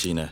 しいね。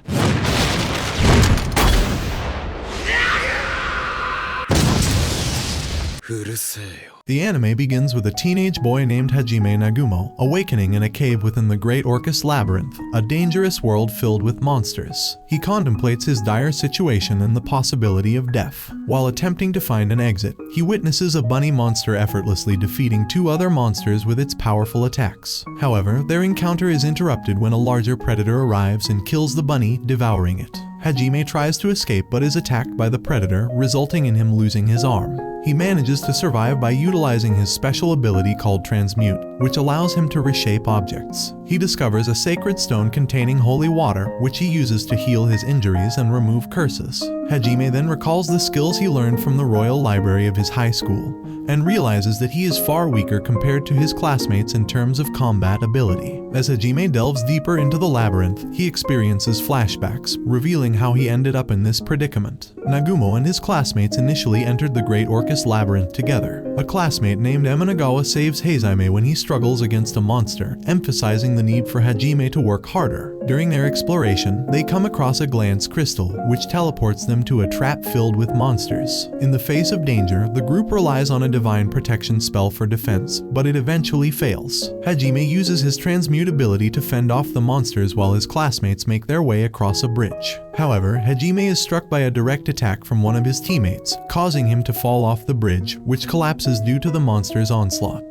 うるせえよ。The anime begins with a teenage boy named Hajime Nagumo awakening in a cave within the Great Orcus Labyrinth, a dangerous world filled with monsters. He contemplates his dire situation and the possibility of death. While attempting to find an exit, he witnesses a bunny monster effortlessly defeating two other monsters with its powerful attacks. However, their encounter is interrupted when a larger predator arrives and kills the bunny, devouring it. Hajime tries to escape but is attacked by the predator, resulting in him losing his arm. He manages to survive by utilizing his special ability called Transmute, which allows him to reshape objects. He discovers a sacred stone containing holy water, which he uses to heal his injuries and remove curses. Hajime then recalls the skills he learned from the royal library of his high school, and realizes that he is far weaker compared to his classmates in terms of combat ability. As Hajime delves deeper into the labyrinth, he experiences flashbacks, revealing how he ended up in this predicament. Nagumo and his classmates initially entered the Great Orcus Labyrinth together. A classmate named Emanagawa saves Hajime when he struggles against a monster, emphasizing the need for Hajime to work harder. During their exploration, they come across a glance crystal, which teleports them to a trap filled with monsters. In the face of danger, the group relies on a divine protection spell for defense, but it eventually fails. Hajime uses his transmute ability to fend off the monsters while his classmates make their way across a bridge. However, Hajime is struck by a direct attack from one of his teammates, causing him to fall off the bridge, which collapses due to the monster's onslaught.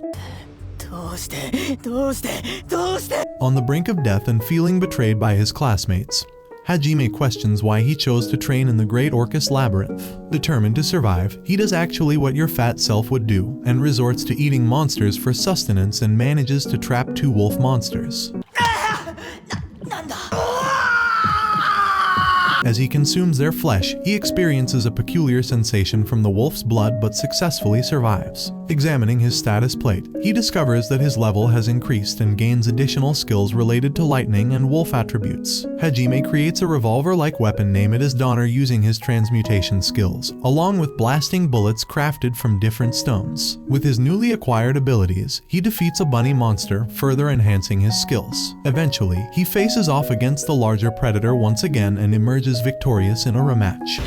On the brink of death and feeling betrayed by his classmates, Hajime questions why he chose to train in the Great Orcus Labyrinth. Determined to survive, he does actually what your fat self would do, and resorts to eating monsters for sustenance and manages to trap two wolf monsters. As he consumes their flesh, he experiences a peculiar sensation from the wolf's blood but successfully survives. Examining his status plate, he discovers that his level has increased and gains additional skills related to lightning and wolf attributes. Hajime creates a revolver-like weapon named as Donner using his transmutation skills, along with blasting bullets crafted from different stones. With his newly acquired abilities, he defeats a bunny monster, further enhancing his skills. Eventually, he faces off against the larger predator once again and emerges victorious in a rematch.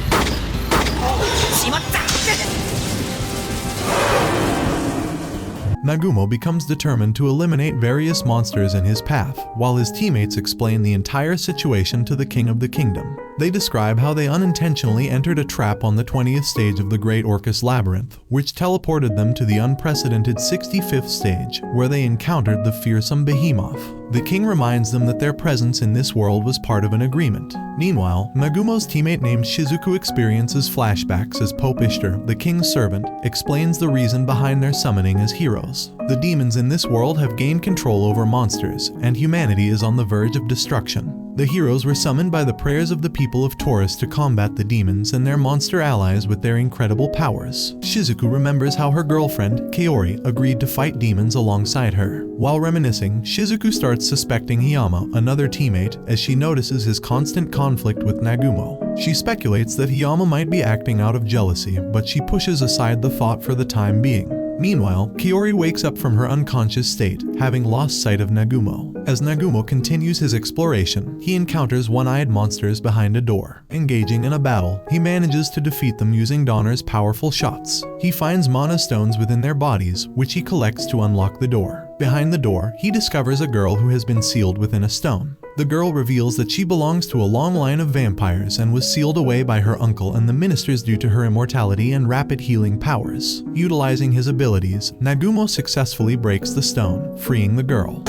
Nagumo becomes determined to eliminate various monsters in his path, while his teammates explain the entire situation to the king of the kingdom. They describe how they unintentionally entered a trap on the 20th stage of the Great Orcus Labyrinth, which teleported them to the unprecedented 65th stage, where they encountered the fearsome behemoth. The king reminds them that their presence in this world was part of an agreement. Meanwhile, Nagumo's teammate named Shizuku experiences flashbacks as Pope Ishtar, the king's servant, explains the reason behind their summoning as heroes. The demons in this world have gained control over monsters, and humanity is on the verge of destruction. The heroes were summoned by the prayers of the people of Taurus to combat the demons and their monster allies with their incredible powers. Shizuku remembers how her girlfriend, Kaori, agreed to fight demons alongside her. While reminiscing, Shizuku starts suspecting Hiyama, another teammate, as she notices his constant conflict with Nagumo. She speculates that Hiyama might be acting out of jealousy, but she pushes aside the thought for the time being. Meanwhile, Kaori wakes up from her unconscious state, having lost sight of Nagumo. As Nagumo continues his exploration, he encounters one-eyed monsters behind a door. Engaging in a battle, he manages to defeat them using Donner's powerful shots. He finds mana stones within their bodies, which he collects to unlock the door. Behind the door, he discovers a girl who has been sealed within a stone. The girl reveals that she belongs to a long line of vampires and was sealed away by her uncle and the ministers due to her immortality and rapid healing powers. Utilizing his abilities, Nagumo successfully breaks the stone, freeing the girl.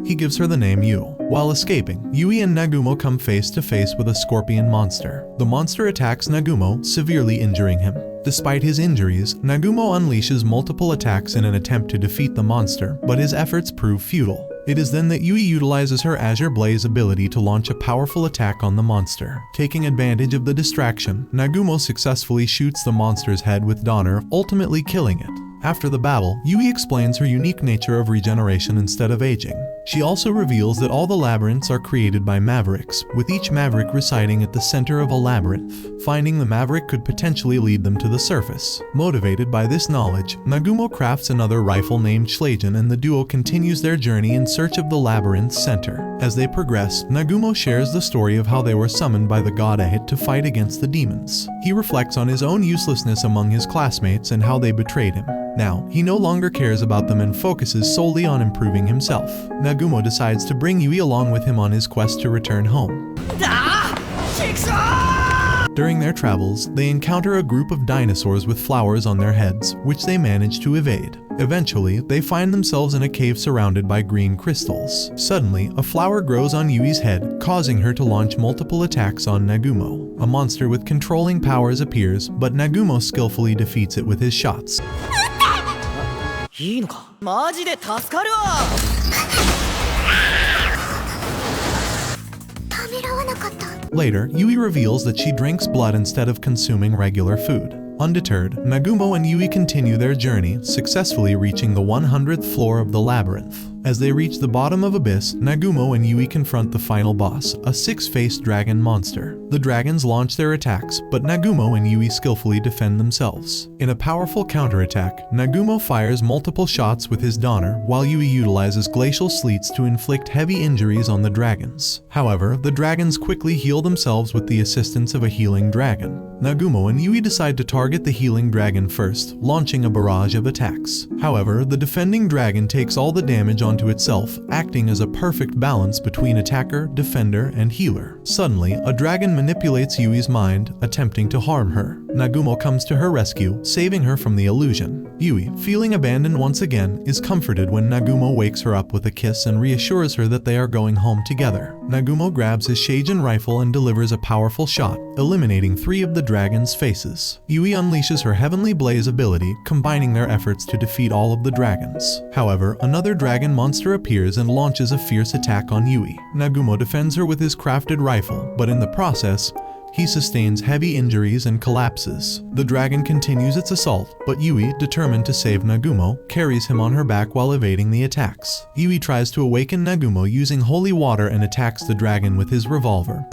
He gives her the name Yu. While escaping, Yui and Nagumo come face to face with a scorpion monster. The monster attacks Nagumo, severely injuring him. Despite his injuries, Nagumo unleashes multiple attacks in an attempt to defeat the monster, but his efforts prove futile. It is then that Yui utilizes her Azure Blaze ability to launch a powerful attack on the monster. Taking advantage of the distraction, Nagumo successfully shoots the monster's head with Donner, ultimately killing it. After the battle, Yui explains her unique nature of regeneration instead of aging. She also reveals that all the labyrinths are created by mavericks, with each maverick residing at the center of a labyrinth. Finding the maverick could potentially lead them to the surface. Motivated by this knowledge, Nagumo crafts another rifle named Schlagen, and the duo continues their journey in search of the labyrinth's center. As they progress, Nagumo shares the story of how they were summoned by the god Ahit to fight against the demons. He reflects on his own uselessness among his classmates and how they betrayed him. Now, he no longer cares about them and focuses solely on improving himself. Nagumo decides to bring Yui along with him on his quest to return home. During their travels, they encounter a group of dinosaurs with flowers on their heads, which they manage to evade. Eventually, they find themselves in a cave surrounded by green crystals. Suddenly, a flower grows on Yui's head, causing her to launch multiple attacks on Nagumo. A monster with controlling powers appears, but Nagumo skillfully defeats it with his shots. Later, Yui reveals that she drinks blood instead of consuming regular food. Undeterred, Nagumo and Yui continue their journey, successfully reaching the 100th floor of the labyrinth. As they reach the bottom of Abyss, Nagumo and Yui confront the final boss, a six-faced dragon monster. The dragons launch their attacks, but Nagumo and Yui skillfully defend themselves. In a powerful counterattack, Nagumo fires multiple shots with his Donner, while Yui utilizes glacial sleets to inflict heavy injuries on the dragons. However, the dragons quickly heal themselves with the assistance of a healing dragon. Nagumo and Yui decide to target the healing dragon first, launching a barrage of attacks. However, the defending dragon takes all the damage onto itself, acting as a perfect balance between attacker, defender, and healer. Suddenly, a dragon manipulates Yui's mind, attempting to harm her. Nagumo comes to her rescue, saving her from the illusion. Yui, feeling abandoned once again, is comforted when Nagumo wakes her up with a kiss and reassures her that they are going home together. Nagumo grabs his Schlagen rifle and delivers a powerful shot, eliminating 3 of the dragon's faces. Yui unleashes her Heavenly Blaze ability, combining their efforts to defeat all of the dragons. However, another dragon monster appears and launches a fierce attack on Yui. Nagumo defends her with his crafted rifle, but in the process, he sustains heavy injuries and collapses. The dragon continues its assault, but Yui, determined to save Nagumo, carries him on her back while evading the attacks. Yui tries to awaken Nagumo using holy water and attacks the dragon with his revolver,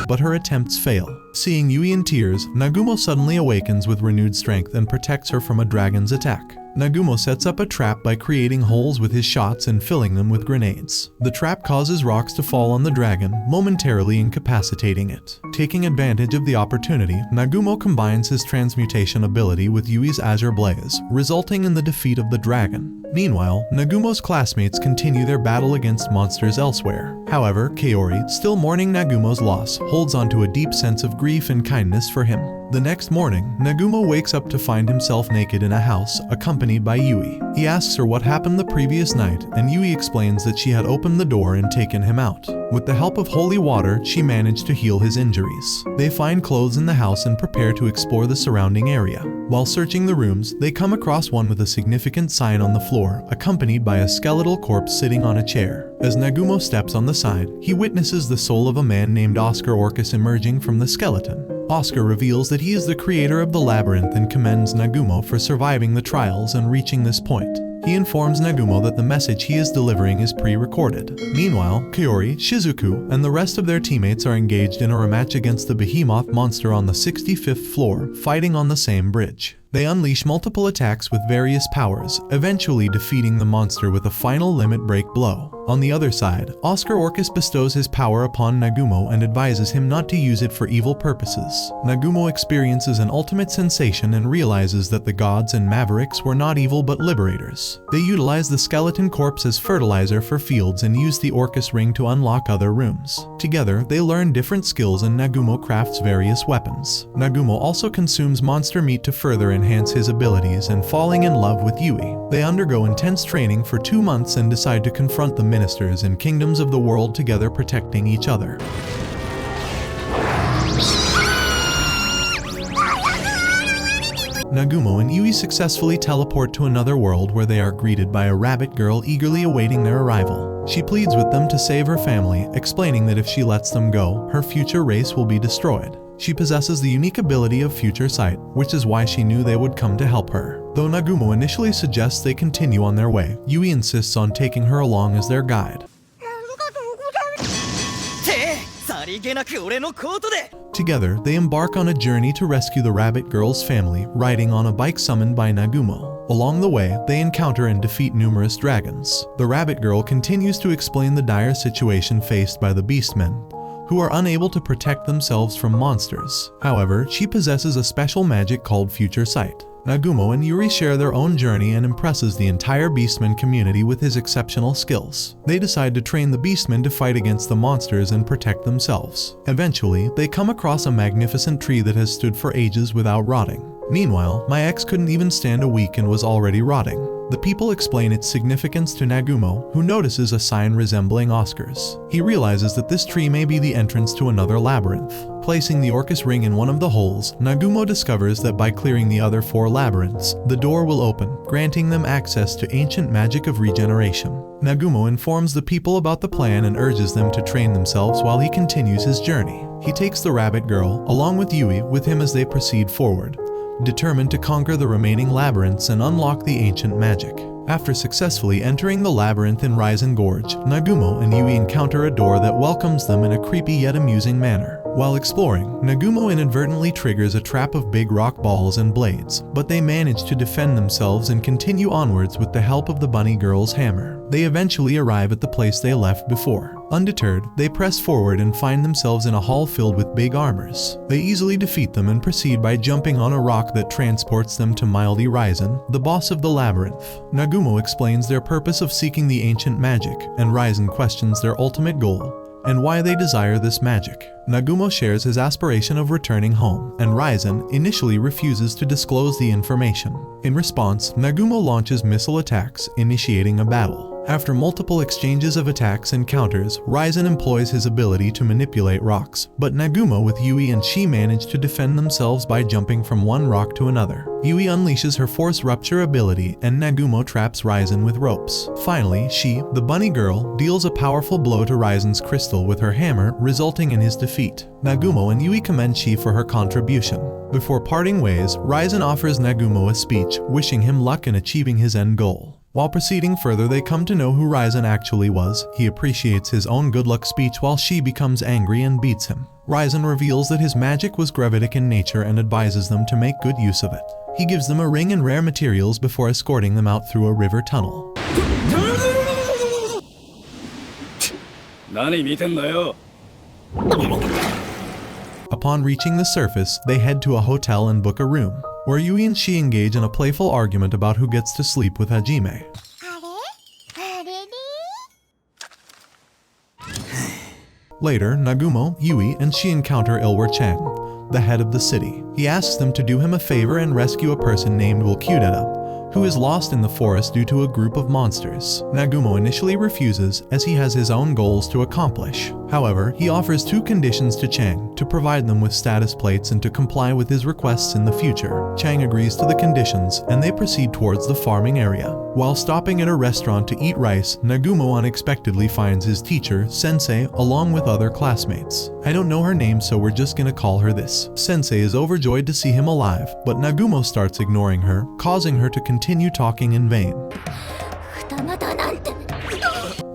but her attempts fail. Seeing Yui in tears, Nagumo suddenly awakens with renewed strength and protects her from a dragon's attack. Nagumo sets up a trap by creating holes with his shots and filling them with grenades. The trap causes rocks to fall on the dragon, momentarily incapacitating it. Taking advantage of the opportunity, Nagumo combines his transmutation ability with Yui's Azure Blaze, resulting in the defeat of the dragon. Meanwhile, Nagumo's classmates continue their battle against monsters elsewhere. However, Kaori, still mourning Nagumo's loss, holds onto a deep sense of grief and kindness for him. The next morning, Nagumo wakes up to find himself naked in a house, accompanied by Yui. He asks her what happened the previous night, and Yui explains that she had opened the door and taken him out. With the help of holy water, she managed to heal his injuries. They find clothes in the house and prepare to explore the surrounding area. While searching the rooms, they come across one with a significant sign on the floor, accompanied by a skeletal corpse sitting on a chair. As Nagumo steps on the side, he witnesses the soul of a man named Oscar Orcus emerging from the skeleton. Oscar reveals that he is the creator of the labyrinth and commends Nagumo for surviving the trials and reaching this point. He informs Nagumo that the message he is delivering is pre-recorded. Meanwhile, Kaori, Shizuku, and the rest of their teammates are engaged in a rematch against the behemoth monster on the 65th floor, fighting on the same bridge. They unleash multiple attacks with various powers, eventually defeating the monster with a final limit break blow. On the other side, Oscar Orcus bestows his power upon Nagumo and advises him not to use it for evil purposes. Nagumo experiences an ultimate sensation and realizes that the gods and mavericks were not evil but liberators. They utilize the skeleton corpse as fertilizer for fields and use the Orcus ring to unlock other rooms. Together, they learn different skills and Nagumo crafts various weapons. Nagumo also consumes monster meat to further enhance his abilities and falling in love with Yui. They undergo intense training for 2 months and decide to confront the ministers and kingdoms of the world together, protecting each other. Nagumo and Yui successfully teleport to another world where they are greeted by a rabbit girl eagerly awaiting their arrival. She pleads with them to save her family, explaining that if she lets them go, her future race will be destroyed. She possesses the unique ability of future sight, which is why she knew they would come to help her. Though Nagumo initially suggests they continue on their way, Yui insists on taking her along as their guide. Together, they embark on a journey to rescue the rabbit girl's family, riding on a bike summoned by Nagumo. Along the way, they encounter and defeat numerous dragons. The rabbit girl continues to explain the dire situation faced by the beastmen, who are unable to protect themselves from monsters. However, she possesses a special magic called Future Sight. Nagumo and Yuri share their own journey and impresses the entire Beastmen community with his exceptional skills. They decide to train the Beastmen to fight against the monsters and protect themselves. Eventually, they come across a magnificent tree that has stood for ages without rotting. Meanwhile, my ex couldn't even stand a week and was already rotting. The people explain its significance to Nagumo, who notices a sign resembling Oscar's. He realizes that this tree may be the entrance to another labyrinth. Placing the Orcus ring in one of the holes, Nagumo discovers that by clearing the other 4 labyrinths, the door will open, granting them access to ancient magic of regeneration. Nagumo informs the people about the plan and urges them to train themselves while he continues his journey. He takes the rabbit girl, along with Yui, with him as they proceed forward, determined to conquer the remaining labyrinths and unlock the ancient magic. After successfully entering the labyrinth in Raizen Gorge, Nagumo and Yui encounter a door that welcomes them in a creepy yet amusing manner. While exploring, Nagumo inadvertently triggers a trap of big rock balls and blades, but they manage to defend themselves and continue onwards with the help of the bunny girl's hammer. They eventually arrive at the place they left before. Undeterred, they press forward and find themselves in a hall filled with big armors. They easily defeat them and proceed by jumping on a rock that transports them to Mildy Raizen, the boss of the labyrinth. Nagumo explains their purpose of seeking the ancient magic, and Raizen questions their ultimate goal and why they desire this magic. Nagumo shares his aspiration of returning home, and Raizen initially refuses to disclose the information. In response, Nagumo launches missile attacks, initiating a battle. After multiple exchanges of attacks and counters, Raizen employs his ability to manipulate rocks, but Nagumo with Yui and Shi manage to defend themselves by jumping from one rock to another. Yui unleashes her force rupture ability and Nagumo traps Raizen with ropes. Finally, Shi, the bunny girl, deals a powerful blow to Raizen's crystal with her hammer, resulting in his defeat. Nagumo and Yui commend Shi for her contribution. Before parting ways, Raizen offers Nagumo a speech, wishing him luck in achieving his end goal. While proceeding further, they come to know who Raizen actually was. He appreciates his own good luck speech while Shi becomes angry and beats him. Raizen reveals that his magic was gravitic in nature and advises them to make good use of it. He gives them a ring and rare materials before escorting them out through a river tunnel. Upon reaching the surface, they head to a hotel and book a room, where Yui and Shi engage in a playful argument about who gets to sleep with Hajime. Later, Nagumo, Yui, and Shi encounter Ilwer-chan, the head of the city. He asks them to do him a favor and rescue a person named Volcano, who is lost in the forest due to a group of monsters. Nagumo initially refuses, as he has his own goals to accomplish. However, he offers 2 conditions to Chang: to provide them with status plates and to comply with his requests in the future. Chang agrees to the conditions, and they proceed towards the farming area. While stopping at a restaurant to eat rice, Nagumo unexpectedly finds his teacher, Sensei, along with other classmates. I don't know her name, so we're just gonna call her this. Sensei is overjoyed to see him alive, but Nagumo starts ignoring her, causing her to continue talking in vain.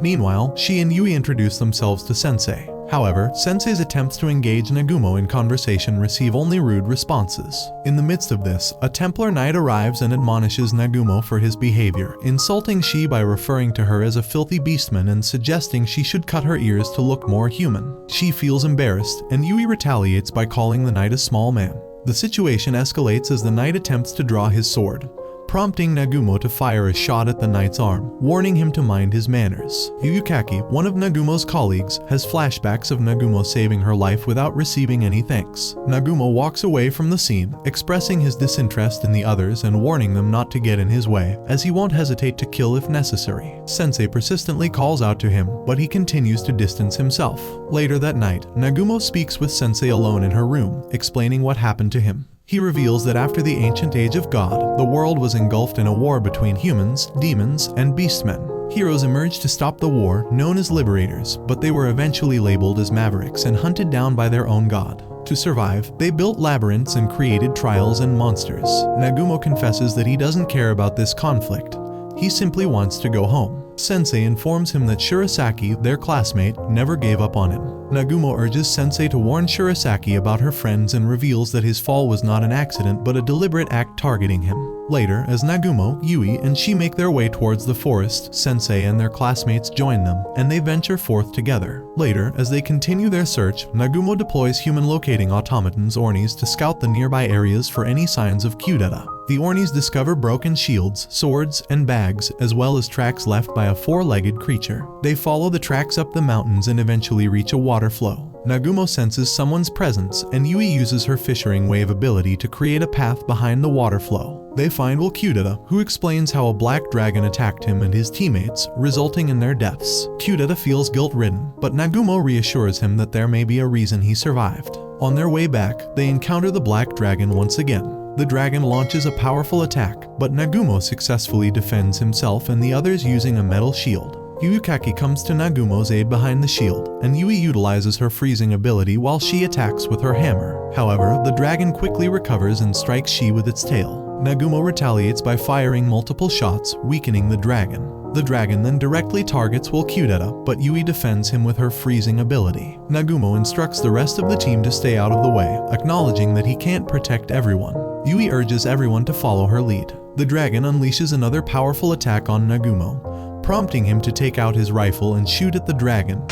Meanwhile, Shi and Yui introduce themselves to Sensei. However, Sensei's attempts to engage Nagumo in conversation receive only rude responses. In the midst of this, a Templar Knight arrives and admonishes Nagumo for his behavior, insulting Shi by referring to her as a filthy beastman and suggesting she should cut her ears to look more human. Shi feels embarrassed, and Yui retaliates by calling the knight a small man. The situation escalates as the knight attempts to draw his sword, prompting Nagumo to fire a shot at the knight's arm, warning him to mind his manners. Yuyukaki, one of Nagumo's colleagues, has flashbacks of Nagumo saving her life without receiving any thanks. Nagumo walks away from the scene, expressing his disinterest in the others and warning them not to get in his way, as he won't hesitate to kill if necessary. Sensei persistently calls out to him, but he continues to distance himself. Later that night, Nagumo speaks with Sensei alone in her room, explaining what happened to him. He reveals that after the ancient age of God, the world was engulfed in a war between humans, demons, and beastmen. Heroes emerged to stop the war, known as liberators, but they were eventually labeled as mavericks and hunted down by their own god. To survive, they built labyrinths and created trials and monsters. Nagumo confesses that he doesn't care about this conflict. He simply wants to go home. Sensei informs him that Shirasaki, their classmate, never gave up on him. Nagumo urges Sensei to warn Shirasaki about her friends and reveals that his fall was not an accident but a deliberate act targeting him. Later, as Nagumo, Yui, and she make their way towards the forest, Sensei and their classmates join them, and they venture forth together. Later, as they continue their search, Nagumo deploys human locating automatons Ornis to scout the nearby areas for any signs of Kudeta. The Ornis discover broken shields, swords, and bags, as well as tracks left by a four-legged creature. They follow the tracks up the mountains and eventually reach a water flow. Nagumo senses someone's presence, and Yui uses her fishing wave ability to create a path behind the water flow. They find Kudeta, who explains how a black dragon attacked him and his teammates, resulting in their deaths. Kudeta feels guilt-ridden, but Nagumo reassures him that there may be a reason he survived. On their way back, they encounter the black dragon once again. The dragon launches a powerful attack, but Nagumo successfully defends himself and the others using a metal shield. Yukaki comes to Nagumo's aid behind the shield, and Yui utilizes her freezing ability while she attacks with her hammer. However, the dragon quickly recovers and strikes she with its tail. Nagumo retaliates by firing multiple shots, weakening the dragon. The dragon then directly targets Kudeta, but Yui defends him with her freezing ability. Nagumo instructs the rest of the team to stay out of the way, acknowledging that he can't protect everyone. Yui urges everyone to follow her lead. The dragon unleashes another powerful attack on Nagumo, prompting him to take out his rifle and shoot at the dragon.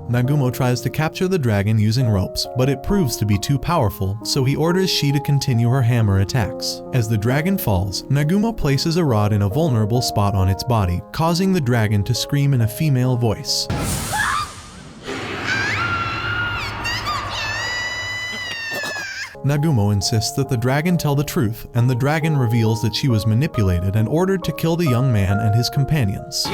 Nagumo tries to capture the dragon using ropes, but it proves to be too powerful, so he orders she to continue her hammer attacks. As the dragon falls, Nagumo places a rod in a vulnerable spot on its body, causing the dragon to scream in a female voice. Nagumo insists that the dragon tell the truth, and the dragon reveals that she was manipulated and ordered to kill the young man and his companions.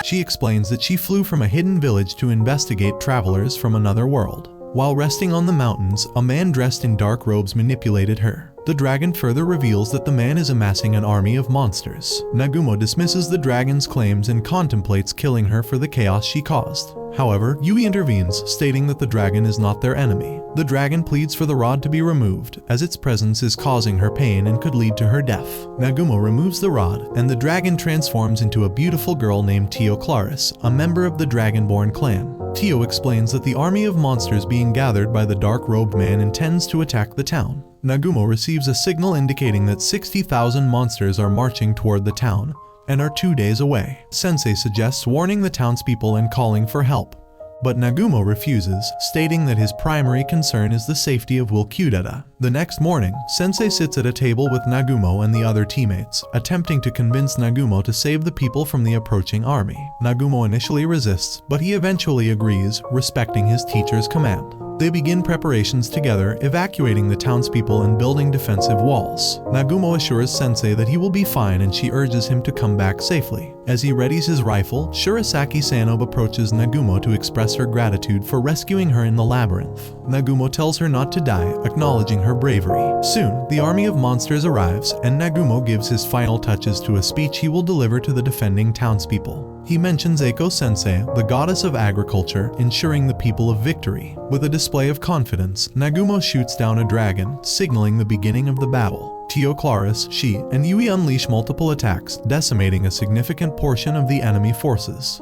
She explains that she flew from a hidden village to investigate travelers from another world. While resting on the mountains, a man dressed in dark robes manipulated her. The dragon further reveals that the man is amassing an army of monsters. Nagumo dismisses the dragon's claims and contemplates killing her for the chaos she caused. However, Yui intervenes, stating that the dragon is not their enemy. The dragon pleads for the rod to be removed, as its presence is causing her pain and could lead to her death. Nagumo removes the rod, and the dragon transforms into a beautiful girl named Tio Claris, a member of the Dragonborn clan. Tio explains that the army of monsters being gathered by the dark-robed man intends to attack the town. Nagumo receives a signal indicating that 60,000 monsters are marching toward the town and are 2 days away. Sensei suggests warning the townspeople and calling for help, but Nagumo refuses, stating that his primary concern is the safety of Kudeta. The next morning, Sensei sits at a table with Nagumo and the other teammates, attempting to convince Nagumo to save the people from the approaching army. Nagumo initially resists, but he eventually agrees, respecting his teacher's command. They begin preparations together, evacuating the townspeople and building defensive walls. Nagumo assures Sensei that he will be fine and she urges him to come back safely. As he readies his rifle, Shirasaki Sanobe approaches Nagumo to express her gratitude for rescuing her in the labyrinth. Nagumo tells her not to die, acknowledging her bravery. Soon, the army of monsters arrives, and Nagumo gives his final touches to a speech he will deliver to the defending townspeople. He mentions Eiko Sensei, the goddess of agriculture, ensuring the people of victory. With a display of confidence, Nagumo shoots down a dragon, signaling the beginning of the battle. Tio Claris, she, and Yui unleash multiple attacks, decimating a significant portion of the enemy forces.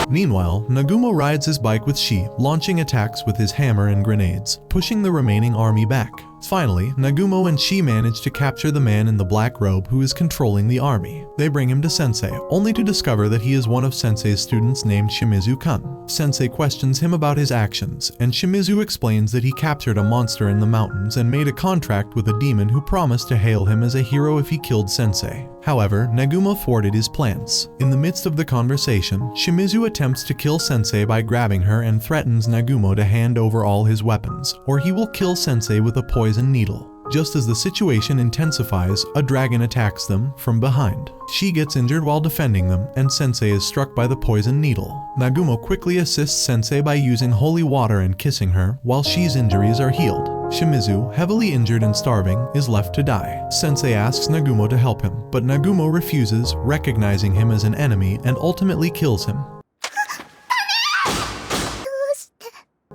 Meanwhile, Nagumo rides his bike with Shi, launching attacks with his hammer and grenades, pushing the remaining army back. Finally, Nagumo and Shi manage to capture the man in the black robe who is controlling the army. They bring him to Sensei, only to discover that he is one of Sensei's students named Shimizu-kun. Sensei questions him about his actions, and Shimizu explains that he captured a monster in the mountains and made a contract with a demon who promised to hail him as a hero if he killed Sensei. However, Nagumo thwarted his plans. In the midst of the conversation, Shimizu attempts to kill Sensei by grabbing her and threatens Nagumo to hand over all his weapons, or he will kill Sensei with a poison needle. Just as the situation intensifies, a dragon attacks them from behind. She gets injured while defending them, and Sensei is struck by the poison needle. Nagumo quickly assists Sensei by using holy water and kissing her, while Shi's injuries are healed. Shimizu, heavily injured and starving, is left to die. Sensei asks Nagumo to help him, but Nagumo refuses, recognizing him as an enemy, and ultimately kills him.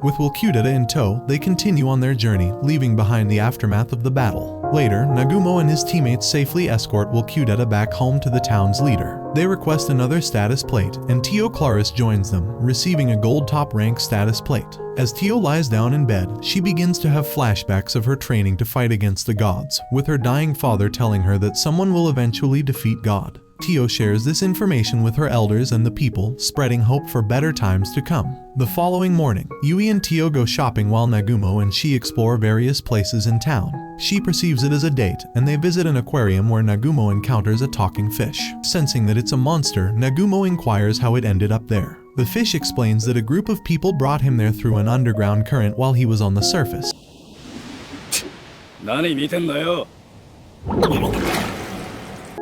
With Volcano in tow, they continue on their journey, leaving behind the aftermath of the battle. Later, Nagumo and his teammates safely escort Volcano back home to the town's leader. They request another status plate, and Tio Claris joins them, receiving a gold top rank status plate. As Tio lies down in bed, she begins to have flashbacks of her training to fight against the gods, with her dying father telling her that someone will eventually defeat God. Tio shares this information with her elders and the people, spreading hope for better times to come. The following morning, Yui and Tio go shopping while Nagumo and she explore various places in town. She perceives it as a date, and they visit an aquarium where Nagumo encounters a talking fish. Sensing that it's a monster, Nagumo inquires how it ended up there. The fish explains that a group of people brought him there through an underground current while he was on the surface.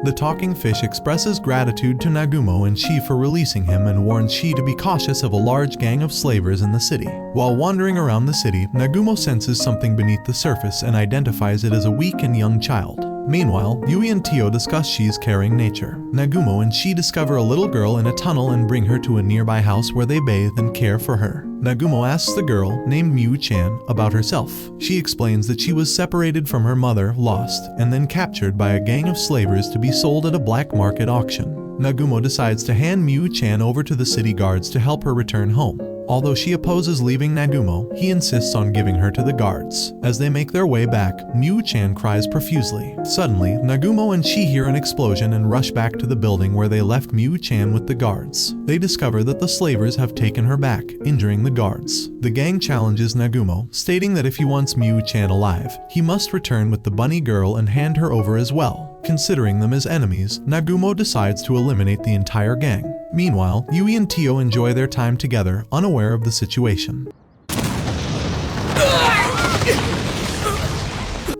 The talking fish expresses gratitude to Nagumo and she for releasing him and warns she to be cautious of a large gang of slavers in the city. While wandering around the city, Nagumo senses something beneath the surface and identifies it as a weak and young child. Meanwhile, Yui and Tio discuss Shi's caring nature. Nagumo and Shi discover a little girl in a tunnel and bring her to a nearby house where they bathe and care for her. Nagumo asks the girl, named Miu-chan, about herself. She explains that she was separated from her mother, lost, and then captured by a gang of slavers to be sold at a black market auction. Nagumo decides to hand Miu-chan over to the city guards to help her return home. Although she opposes leaving Nagumo, he insists on giving her to the guards. As they make their way back, Miu-chan cries profusely. Suddenly, Nagumo and Shi hear an explosion and rush back to the building where they left Miu-chan with the guards. They discover that the slavers have taken her back, injuring the guards. The gang challenges Nagumo, stating that if he wants Miu-chan alive, he must return with the bunny girl and hand her over as well. Considering them as enemies, Nagumo decides to eliminate the entire gang. Meanwhile, Yui and Tio enjoy their time together, unaware of the situation.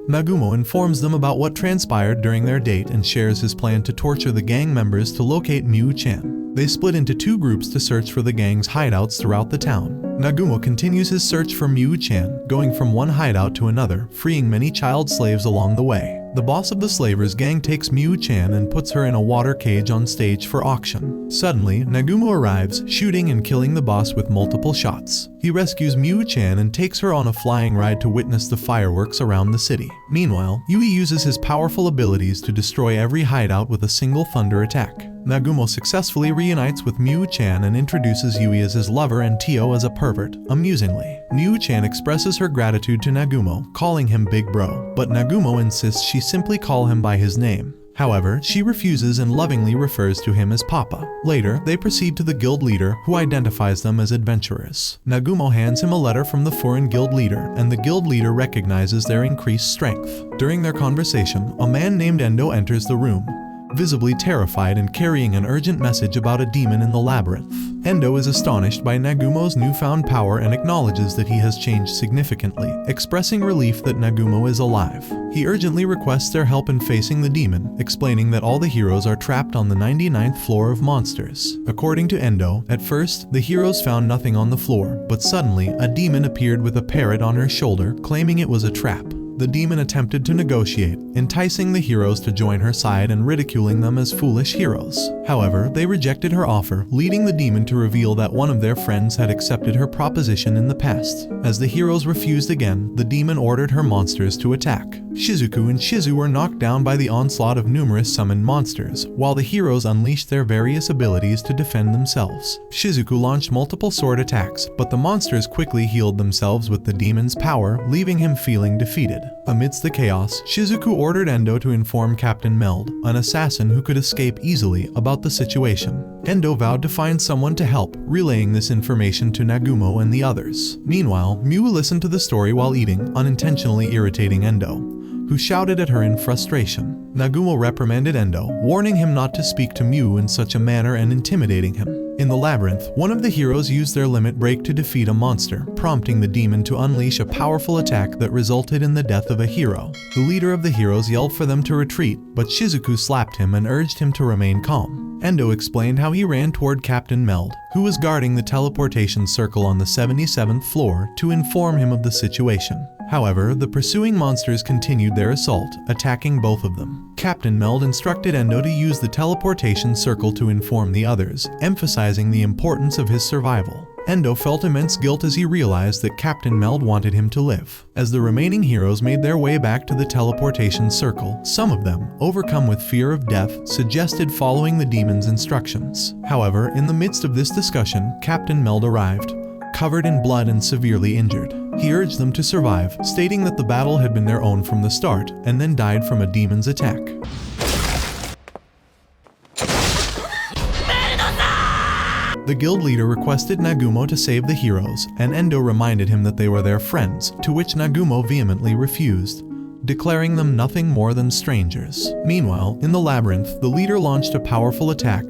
Nagumo informs them about what transpired during their date and shares his plan to torture the gang members to locate Miu-chan. They split into two groups to search for the gang's hideouts throughout the town. Nagumo continues his search for Miu-chan, going from one hideout to another, freeing many child slaves along the way. The boss of the slavers gang takes Miu-chan and puts her in a water cage on stage for auction. Suddenly, Nagumo arrives, shooting and killing the boss with multiple shots. He rescues Miu-chan and takes her on a flying ride to witness the fireworks around the city. Meanwhile, Yui uses his powerful abilities to destroy every hideout with a single thunder attack. Nagumo successfully reunites with Miu-chan and introduces Yui as his lover and Tio as a pervert, amusingly. Miu-chan expresses her gratitude to Nagumo, calling him Big Bro, but Nagumo insists she simply call him by his name. However, she refuses and lovingly refers to him as Papa. Later, they proceed to the guild leader, who identifies them as adventurers. Nagumo hands him a letter from the foreign guild leader, and the guild leader recognizes their increased strength. During their conversation, a man named Endo enters the room, visibly terrified and carrying an urgent message about a demon in the labyrinth. Endo is astonished by Nagumo's newfound power and acknowledges that he has changed significantly, expressing relief that Nagumo is alive. He urgently requests their help in facing the demon, explaining that all the heroes are trapped on the 99th floor of monsters. According to Endo, at first, the heroes found nothing on the floor, but suddenly, a demon appeared with a parrot on her shoulder, claiming it was a trap. The demon attempted to negotiate, enticing the heroes to join her side and ridiculing them as foolish heroes. However, they rejected her offer, leading the demon to reveal that one of their friends had accepted her proposition in the past. As the heroes refused again, the demon ordered her monsters to attack. Shizuku and Shizu were knocked down by the onslaught of numerous summoned monsters, while the heroes unleashed their various abilities to defend themselves. Shizuku launched multiple sword attacks, but the monsters quickly healed themselves with the demon's power, leaving him feeling defeated. Amidst the chaos, Shizuku ordered Endo to inform Captain Meld, an assassin who could escape easily, about the situation. Endo vowed to find someone to help, relaying this information to Nagumo and the others. Meanwhile, Miu listened to the story while eating, unintentionally irritating Endo, who shouted at her in frustration. Nagumo reprimanded Endo, warning him not to speak to Miu in such a manner and intimidating him. In the labyrinth, one of the heroes used their limit break to defeat a monster, prompting the demon to unleash a powerful attack that resulted in the death of a hero. The leader of the heroes yelled for them to retreat, but Shizuku slapped him and urged him to remain calm. Endo explained how he ran toward Captain Meld, who was guarding the teleportation circle on the 77th floor, to inform him of the situation. However, the pursuing monsters continued their assault, attacking both of them. Captain Meld instructed Endo to use the teleportation circle to inform the others, emphasizing the importance of his survival. Endo felt immense guilt as he realized that Captain Meld wanted him to live. As the remaining heroes made their way back to the teleportation circle, some of them, overcome with fear of death, suggested following the demon's instructions. However, in the midst of this discussion, Captain Meld arrived, covered in blood and severely injured. He urged them to survive, stating that the battle had been their own from the start, and then died from a demon's attack. The guild leader requested Nagumo to save the heroes, and Endo reminded him that they were their friends, to which Nagumo vehemently refused, declaring them nothing more than strangers. Meanwhile, in the labyrinth, the leader launched a powerful attack,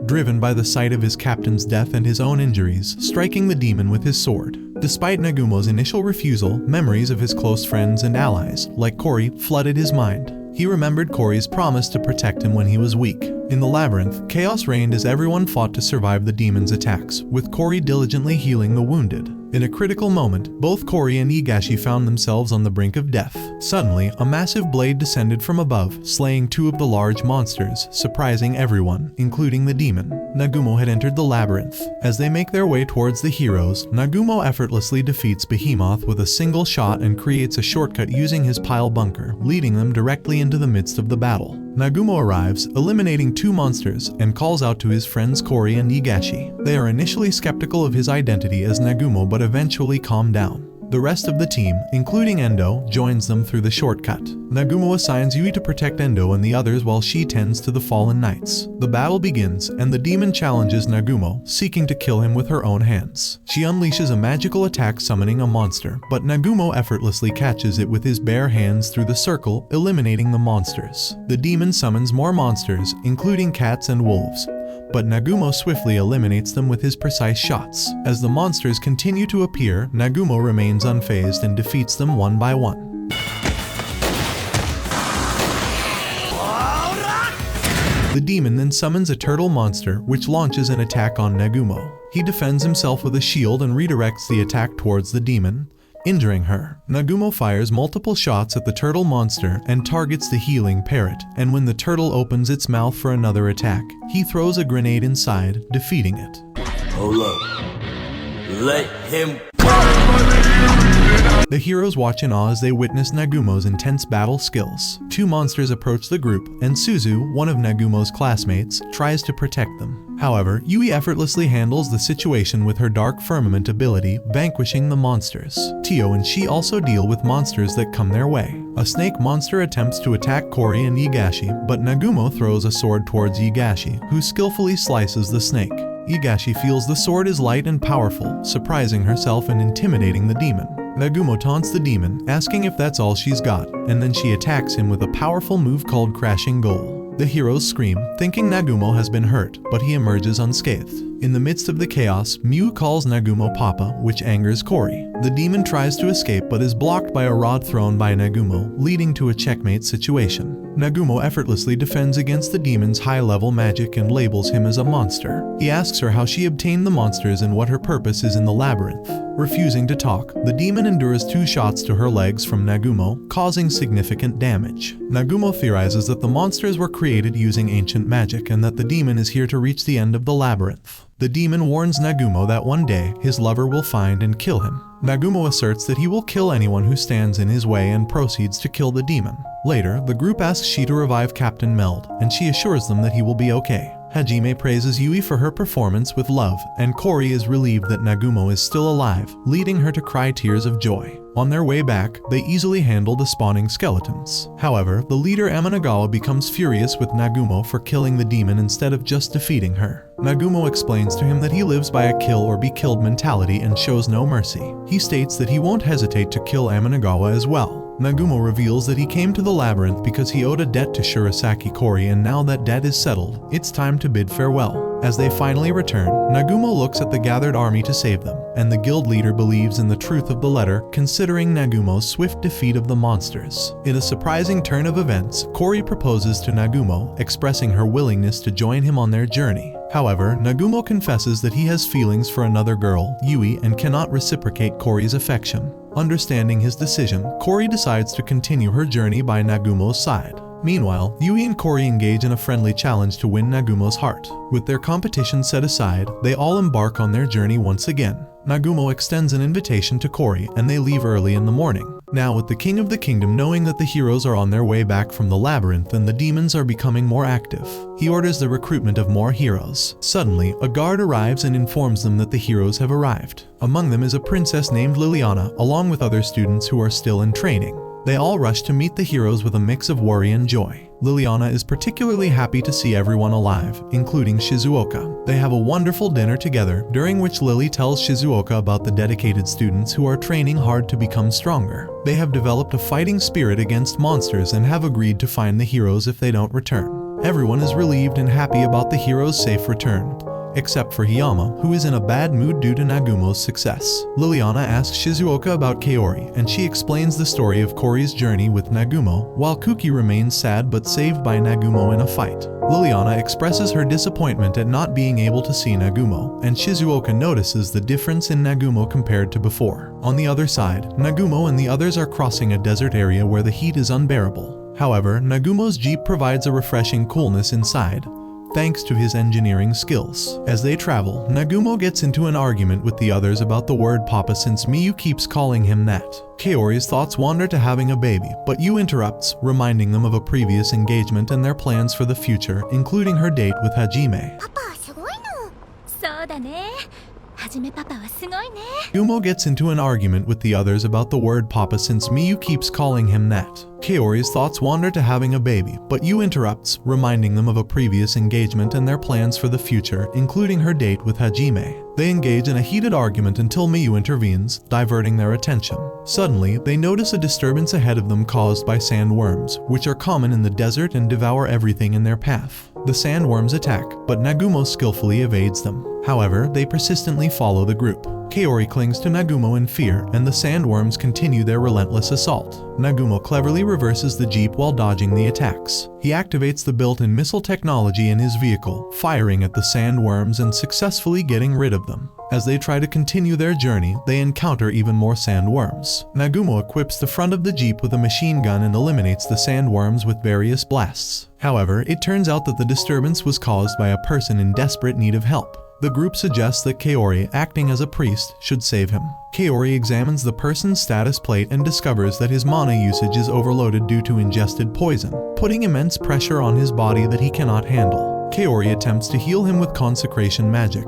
driven by the sight of his captain's death and his own injuries, striking the demon with his sword. Despite Nagumo's initial refusal, memories of his close friends and allies, like Kori, flooded his mind. He remembered Kori's promise to protect him when he was weak. In the labyrinth, chaos reigned as everyone fought to survive the demon's attacks, with Kori diligently healing the wounded. In a critical moment, both Kori and Higashi found themselves on the brink of death. Suddenly, a massive blade descended from above, slaying two of the large monsters, surprising everyone, including the demon. Nagumo had entered the labyrinth. As they make their way towards the heroes, Nagumo effortlessly defeats Behemoth with a single shot and creates a shortcut using his pile bunker, leading them directly into the midst of the battle. Nagumo arrives, eliminating two monsters, and calls out to his friends Kori and Higashi. They are initially skeptical of his identity as Nagumo but eventually calm down. The rest of the team, including Endo, joins them through the shortcut. Nagumo assigns Yui to protect Endo and the others while she tends to the fallen knights. The battle begins, and the demon challenges Nagumo, seeking to kill him with her own hands. She unleashes a magical attack summoning a monster, but Nagumo effortlessly catches it with his bare hands through the circle, eliminating the monsters. The demon summons more monsters, including cats and wolves, but Nagumo swiftly eliminates them with his precise shots. As the monsters continue to appear, Nagumo remains unfazed and defeats them one by one. The demon then summons a turtle monster, which launches an attack on Nagumo. He defends himself with a shield and redirects the attack towards the demon, injuring her. Nagumo fires multiple shots at the turtle monster and targets the healing parrot, and when the turtle opens its mouth for another attack, he throws a grenade inside, defeating it. Hold up. Let him... The heroes watch in awe as they witness Nagumo's intense battle skills. Two monsters approach the group, and Suzu, one of Nagumo's classmates, tries to protect them. However, Yui effortlessly handles the situation with her Dark Firmament ability, vanquishing the monsters. Tio and she also deal with monsters that come their way. A snake monster attempts to attack Kori and Higashi, but Nagumo throws a sword towards Higashi, who skillfully slices the snake. Higashi feels the sword is light and powerful, surprising herself and intimidating the demon. Nagumo taunts the demon, asking if that's all she's got, and then she attacks him with a powerful move called Crashing Goal. The heroes scream, thinking Nagumo has been hurt, but he emerges unscathed. In the midst of the chaos, Mew calls Nagumo Papa, which angers Kori. The demon tries to escape but is blocked by a rod thrown by Nagumo, leading to a checkmate situation. Nagumo effortlessly defends against the demon's high-level magic and labels him as a monster. He asks her how she obtained the monsters and what her purpose is in the labyrinth. Refusing to talk, the demon endures 2 shots to her legs from Nagumo, causing significant damage. Nagumo theorizes that the monsters were created using ancient magic and that the demon is here to reach the end of the labyrinth. The demon warns Nagumo that one day, his lover will find and kill him. Nagumo asserts that he will kill anyone who stands in his way and proceeds to kill the demon. Later, the group asks she to revive Captain Meld, and she assures them that he will be okay. Hajime praises Yui for her performance with love, and Kori is relieved that Nagumo is still alive, leading her to cry tears of joy. On their way back, they easily handle the spawning skeletons. However, the leader Amanagawa becomes furious with Nagumo for killing the demon instead of just defeating her. Nagumo explains to him that he lives by a kill or be killed mentality and shows no mercy. He states that he won't hesitate to kill Amanagawa as well. Nagumo reveals that he came to the labyrinth because he owed a debt to Shirasaki Kori, and now that debt is settled, it's time to bid farewell. As they finally return, Nagumo looks at the gathered army to save them, and the guild leader believes in the truth of the letter, considering Nagumo's swift defeat of the monsters. In a surprising turn of events, Kori proposes to Nagumo, expressing her willingness to join him on their journey. However, Nagumo confesses that he has feelings for another girl, Yui, and cannot reciprocate Kori's affection. Understanding his decision, Kori decides to continue her journey by Nagumo's side. Meanwhile, Yui and Kori engage in a friendly challenge to win Nagumo's heart. With their competition set aside, they all embark on their journey once again. Nagumo extends an invitation to Kori and they leave early in the morning. Now with the king of the kingdom knowing that the heroes are on their way back from the labyrinth and the demons are becoming more active, he orders the recruitment of more heroes. Suddenly, a guard arrives and informs them that the heroes have arrived. Among them is a princess named Liliana, along with other students who are still in training. They all rush to meet the heroes with a mix of worry and joy. Liliana is particularly happy to see everyone alive, including Shizuoka. They have a wonderful dinner together, during which Lily tells Shizuoka about the dedicated students who are training hard to become stronger. They have developed a fighting spirit against monsters and have agreed to find the heroes if they don't return. Everyone is relieved and happy about the heroes' safe return, except for Hiyama, who is in a bad mood due to Nagumo's success. Liliana asks Shizuoka about Kaori, and she explains the story of Kori's journey with Nagumo, while Kuki remains sad but saved by Nagumo in a fight. Liliana expresses her disappointment at not being able to see Nagumo, and Shizuoka notices the difference in Nagumo compared to before. On the other side, Nagumo and the others are crossing a desert area where the heat is unbearable. However, Nagumo's jeep provides a refreshing coolness inside, thanks to his engineering skills. As they travel, Nagumo gets into an argument with the others about the word papa since Miyu keeps calling him that. Kaori's thoughts wander to having a baby, but Yu interrupts, reminding them of a previous engagement and their plans for the future, including her date with Hajime. Nagumo gets into an argument with the others about the word papa since Miyu keeps calling him that. Kaori's thoughts wander to having a baby, but Yu interrupts, reminding them of a previous engagement and their plans for the future, including her date with Hajime. They engage in a heated argument until Miyu intervenes, diverting their attention. Suddenly, they notice a disturbance ahead of them caused by sandworms, which are common in the desert and devour everything in their path. The sandworms attack, but Nagumo skillfully evades them. However, they persistently follow the group. Kaori clings to Nagumo in fear, and the sandworms continue their relentless assault. Nagumo cleverly reverses the jeep while dodging the attacks. He activates the built-in missile technology in his vehicle, firing at the sandworms and successfully getting rid of them. As they try to continue their journey, they encounter even more sandworms. Nagumo equips the front of the jeep with a machine gun and eliminates the sandworms with various blasts. However, it turns out that the disturbance was caused by a person in desperate need of help. The group suggests that Kaori, acting as a priest, should save him. Kaori examines the person's status plate and discovers that his mana usage is overloaded due to ingested poison, putting immense pressure on his body that he cannot handle. Kaori attempts to heal him with consecration magic,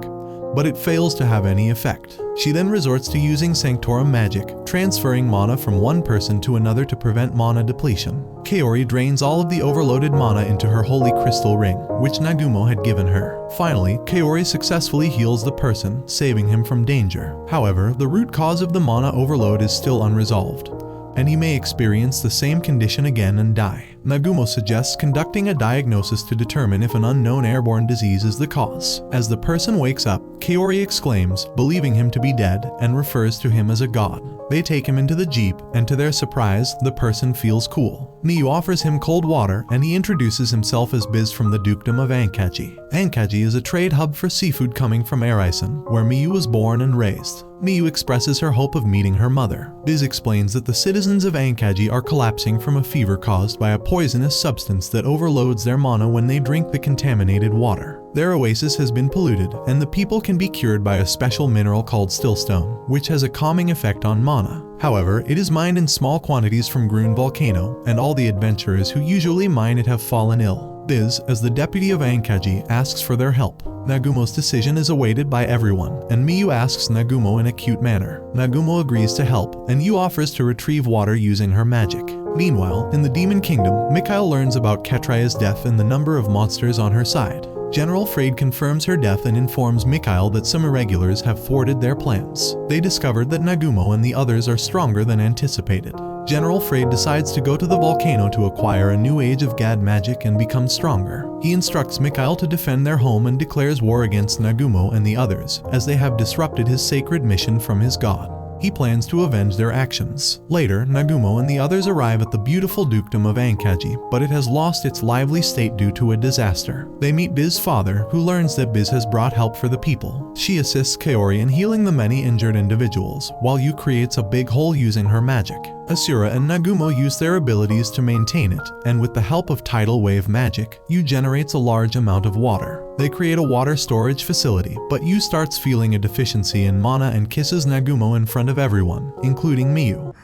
but it fails to have any effect. She then resorts to using Sanctorum magic, transferring mana from one person to another to prevent mana depletion. Kaori drains all of the overloaded mana into her holy crystal ring, which Nagumo had given her. Finally, Kaori successfully heals the person, saving him from danger. However, the root cause of the mana overload is still unresolved, and he may experience the same condition again and die. Nagumo suggests conducting a diagnosis to determine if an unknown airborne disease is the cause. As the person wakes up, Kaori exclaims, believing him to be dead, and refers to him as a god. They take him into the jeep, and to their surprise, the person feels cool. Miyu offers him cold water, and he introduces himself as Biz from the dukedom of Ankaji. Ankaji is a trade hub for seafood coming from Arisen, where Miyu was born and raised. Miyu expresses her hope of meeting her mother. Biz explains that the citizens of Ankaji are collapsing from a fever caused by a poisonous substance that overloads their mana when they drink the contaminated water. Their oasis has been polluted, and the people can be cured by a special mineral called stillstone, which has a calming effect on mana. However, it is mined in small quantities from Grun Volcano, and all the adventurers who usually mine it have fallen ill. Biz, as the deputy of Ankaji, asks for their help. Nagumo's decision is awaited by everyone, and Miyu asks Nagumo in a cute manner. Nagumo agrees to help, and Yu offers to retrieve water using her magic. Meanwhile, in the Demon Kingdom, Mikhail learns about Ketraya's death and the number of monsters on her side. General Frade confirms her death and informs Mikhail that some irregulars have thwarted their plans. They discovered that Nagumo and the others are stronger than anticipated. General Frade decides to go to the volcano to acquire a new age of Gad magic and become stronger. He instructs Mikhail to defend their home and declares war against Nagumo and the others, as they have disrupted his sacred mission from his god. He plans to avenge their actions. Later, Nagumo and the others arrive at the beautiful dukedom of Ankaji, but it has lost its lively state due to a disaster. They meet Biz's father, who learns that Biz has brought help for the people. She assists Kaori in healing the many injured individuals, while Yu creates a big hole using her magic. Asura and Nagumo use their abilities to maintain it, and with the help of tidal wave magic, Yu generates a large amount of water. They create a water storage facility, but Yu starts feeling a deficiency in mana and kisses Nagumo in front of everyone, including Miyu.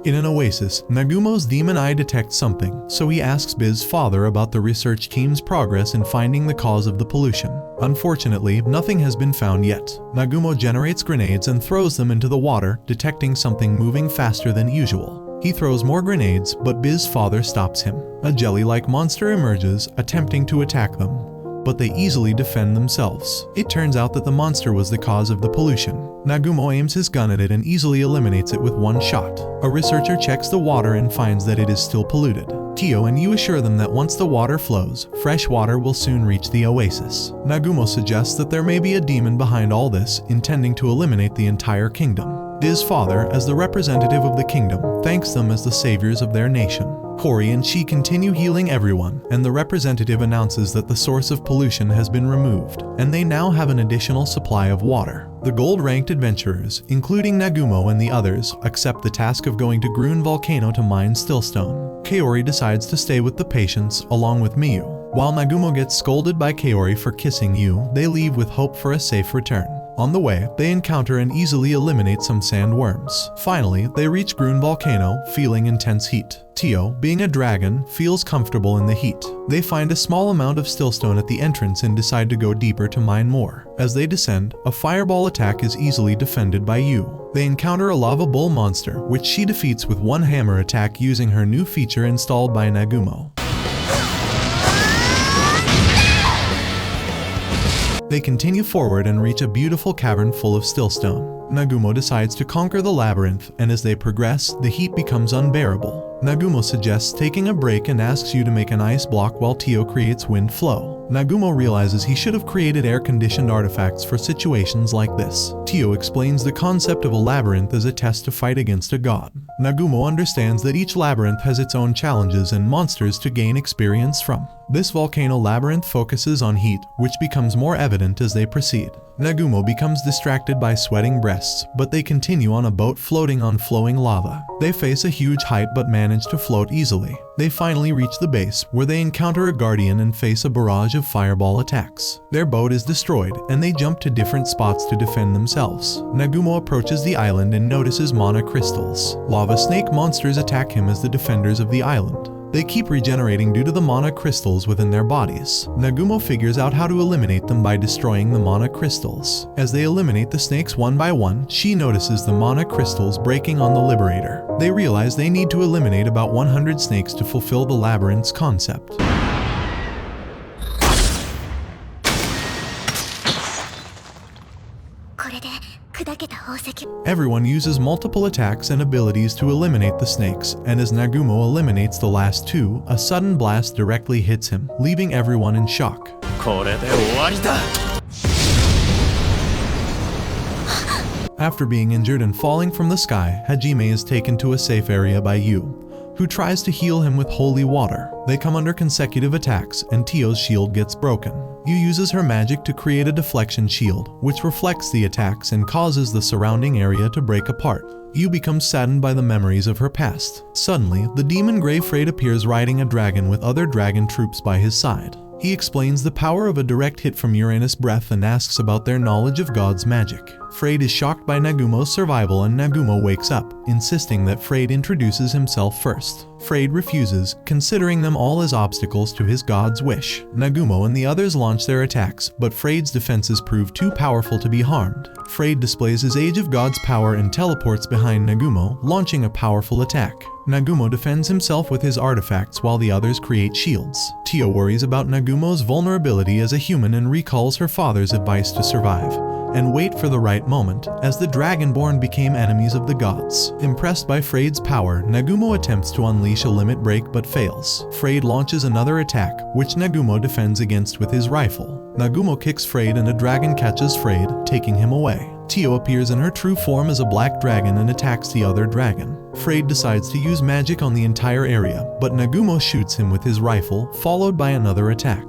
In an oasis, Nagumo's demon eye detects something, so he asks Biz's father about the research team's progress in finding the cause of the pollution. Unfortunately, nothing has been found yet. Nagumo generates grenades and throws them into the water, detecting something moving faster than usual. He throws more grenades, but Biz's father stops him. A jelly-like monster emerges, attempting to attack them, but they easily defend themselves. It turns out that the monster was the cause of the pollution. Nagumo aims his gun at it and easily eliminates it with one shot. A researcher checks the water and finds that it is still polluted. Tio and Yu assure them that once the water flows, fresh water will soon reach the oasis. Nagumo suggests that there may be a demon behind all this, intending to eliminate the entire kingdom. Biz's father, as the representative of the kingdom, thanks them as the saviors of their nation. Kori and Shi continue healing everyone, and the representative announces that the source of pollution has been removed, and they now have an additional supply of water. The gold-ranked adventurers, including Nagumo and the others, accept the task of going to Grun Volcano to mine stillstone. Kaori decides to stay with the patients, along with Miyu. While Nagumo gets scolded by Kaori for kissing Yu, they leave with hope for a safe return. On the way, they encounter and easily eliminate some sandworms. Finally, they reach Grun Volcano, feeling intense heat. Tio, being a dragon, feels comfortable in the heat. They find a small amount of stillstone at the entrance and decide to go deeper to mine more. As they descend, a fireball attack is easily defended by Yu. They encounter a lava bull monster, which she defeats with one hammer attack using her new feature installed by Nagumo. They continue forward and reach a beautiful cavern full of stillstone. Nagumo decides to conquer the labyrinth, and as they progress, the heat becomes unbearable. Nagumo suggests taking a break and asks Yu to make an ice block while Tio creates wind flow. Nagumo realizes he should have created air-conditioned artifacts for situations like this. Tio explains the concept of a labyrinth as a test to fight against a god. Nagumo understands that each labyrinth has its own challenges and monsters to gain experience from. This volcano labyrinth focuses on heat, which becomes more evident as they proceed. Nagumo becomes distracted by sweating breasts, but they continue on a boat floating on flowing lava. They face a huge height but manage to float easily. They finally reach the base, where they encounter a guardian and face a barrage of fireball attacks. Their boat is destroyed, and they jump to different spots to defend themselves. Nagumo approaches the island and notices mana crystals. Lava snake monsters attack him as the defenders of the island. They keep regenerating due to the mana crystals within their bodies. Nagumo figures out how to eliminate them by destroying the mana crystals. As they eliminate the snakes one by one, she notices the mana crystals breaking on the Liberator. They realize they need to eliminate about 100 snakes to fulfill the labyrinth's concept. Everyone uses multiple attacks and abilities to eliminate the snakes, and as Nagumo eliminates the last two, a sudden blast directly hits him, leaving everyone in shock. After being injured and falling from the sky, Hajime is taken to a safe area by Yu, who tries to heal him with holy water. They come under consecutive attacks, and Tio's shield gets broken. Yu uses her magic to create a deflection shield, which reflects the attacks and causes the surrounding area to break apart. Yu becomes saddened by the memories of her past. Suddenly, the demon Grey Freyed appears riding a dragon with other dragon troops by his side. He explains the power of a direct hit from Uranus' breath and asks about their knowledge of God's magic. Freyed is shocked by Nagumo's survival and Nagumo wakes up, insisting that Freyed introduces himself first. Freyed refuses, considering them all as obstacles to his god's wish. Nagumo and the others launch their attacks, but Freyd's defenses prove too powerful to be harmed. Freyed displays his Age of God's power and teleports behind Nagumo, launching a powerful attack. Nagumo defends himself with his artifacts while the others create shields. Tio worries about Nagumo's vulnerability as a human and recalls her father's advice to survive and wait for the right moment, as the Dragonborn became enemies of the gods. Impressed by Freyd's power, Nagumo attempts to unleash a limit break but fails. Freyd launches another attack, which Nagumo defends against with his rifle. Nagumo kicks Frayed and a dragon catches Frayed, taking him away. Tio appears in her true form as a black dragon and attacks the other dragon. Frayed decides to use magic on the entire area, but Nagumo shoots him with his rifle, followed by another attack.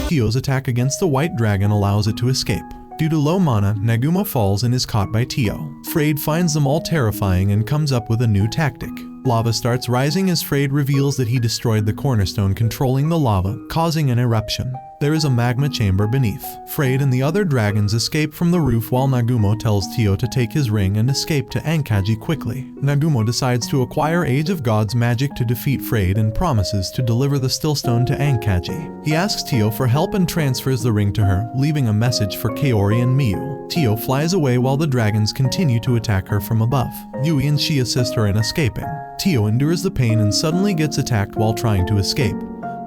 Tio's attack against the white dragon allows it to escape. Due to low mana, Nagumo falls and is caught by Tio. Frayed finds them all terrifying and comes up with a new tactic. Lava starts rising as Frayed reveals that he destroyed the cornerstone controlling the lava, causing an eruption. There is a magma chamber beneath. Frayed and the other dragons escape from the roof while Nagumo tells Tio to take his ring and escape to Ankaji quickly. Nagumo decides to acquire Age of Gods magic to defeat Frayed and promises to deliver the Stillstone to Ankaji. He asks Tio for help and transfers the ring to her, leaving a message for Kaori and Miyu. Tio flies away while the dragons continue to attack her from above. Yui and she assist her in escaping. Tio endures the pain and suddenly gets attacked while trying to escape,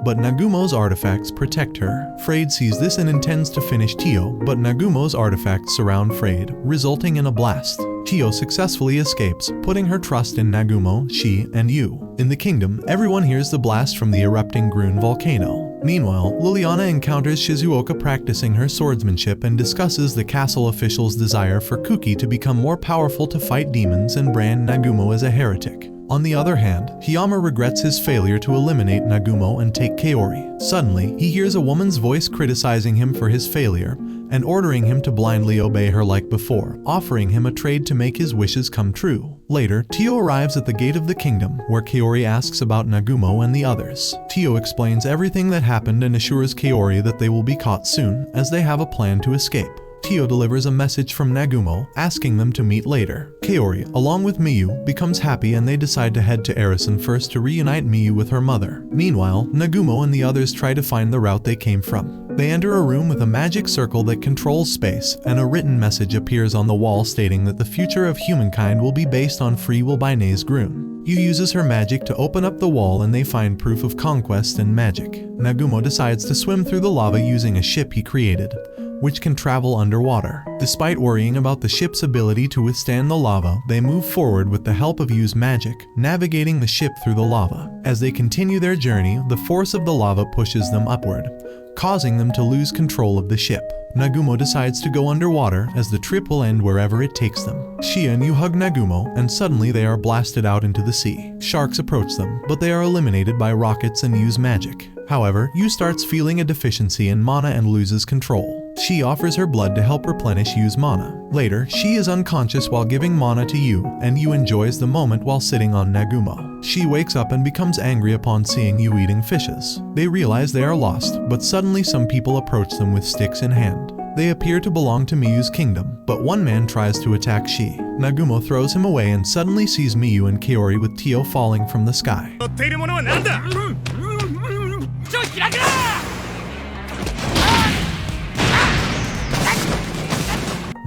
but Nagumo's artifacts protect her. Frayed sees this and intends to finish Tio, but Nagumo's artifacts surround Frayed, resulting in a blast. Tio successfully escapes, putting her trust in Nagumo, she, and Yu. In the kingdom, everyone hears the blast from the erupting Grun volcano. Meanwhile, Liliana encounters Shizuoka practicing her swordsmanship and discusses the castle officials' desire for Kuki to become more powerful to fight demons and brand Nagumo as a heretic. On the other hand, Hiyama regrets his failure to eliminate Nagumo and take Kaori. Suddenly, he hears a woman's voice criticizing him for his failure and ordering him to blindly obey her like before, offering him a trade to make his wishes come true. Later, Tio arrives at the gate of the kingdom, where Kaori asks about Nagumo and the others. Tio explains everything that happened and assures Kaori that they will be caught soon, as they have a plan to escape. Tio delivers a message from Nagumo, asking them to meet later. Kaori, along with Miyu, becomes happy and they decide to head to Arisen first to reunite Miyu with her mother. Meanwhile, Nagumo and the others try to find the route they came from. They enter a room with a magic circle that controls space, and a written message appears on the wall stating that the future of humankind will be based on free will by Naze Grun. Yu uses her magic to open up the wall and they find proof of conquest and magic. Nagumo decides to swim through the lava using a ship he created, which can travel underwater. Despite worrying about the ship's ability to withstand the lava, they move forward with the help of Yu's magic, navigating the ship through the lava. As they continue their journey, the force of the lava pushes them upward, causing them to lose control of the ship. Nagumo decides to go underwater as the trip will end wherever it takes them. Shia and Yu hug Nagumo and suddenly they are blasted out into the sea. Sharks approach them, but they are eliminated by rockets and Yu's magic. However, Yu starts feeling a deficiency in mana and loses control. She offers her blood to help replenish Yu's mana. Later, she is unconscious while giving mana to Yu, and Yu enjoys the moment while sitting on Nagumo. She wakes up and becomes angry upon seeing Yu eating fishes. They realize they are lost, but suddenly some people approach them with sticks in hand. They appear to belong to Miyu's kingdom, but one man tries to attack Shi. Nagumo throws him away and suddenly sees Miyu and Kaori with Tio falling from the sky.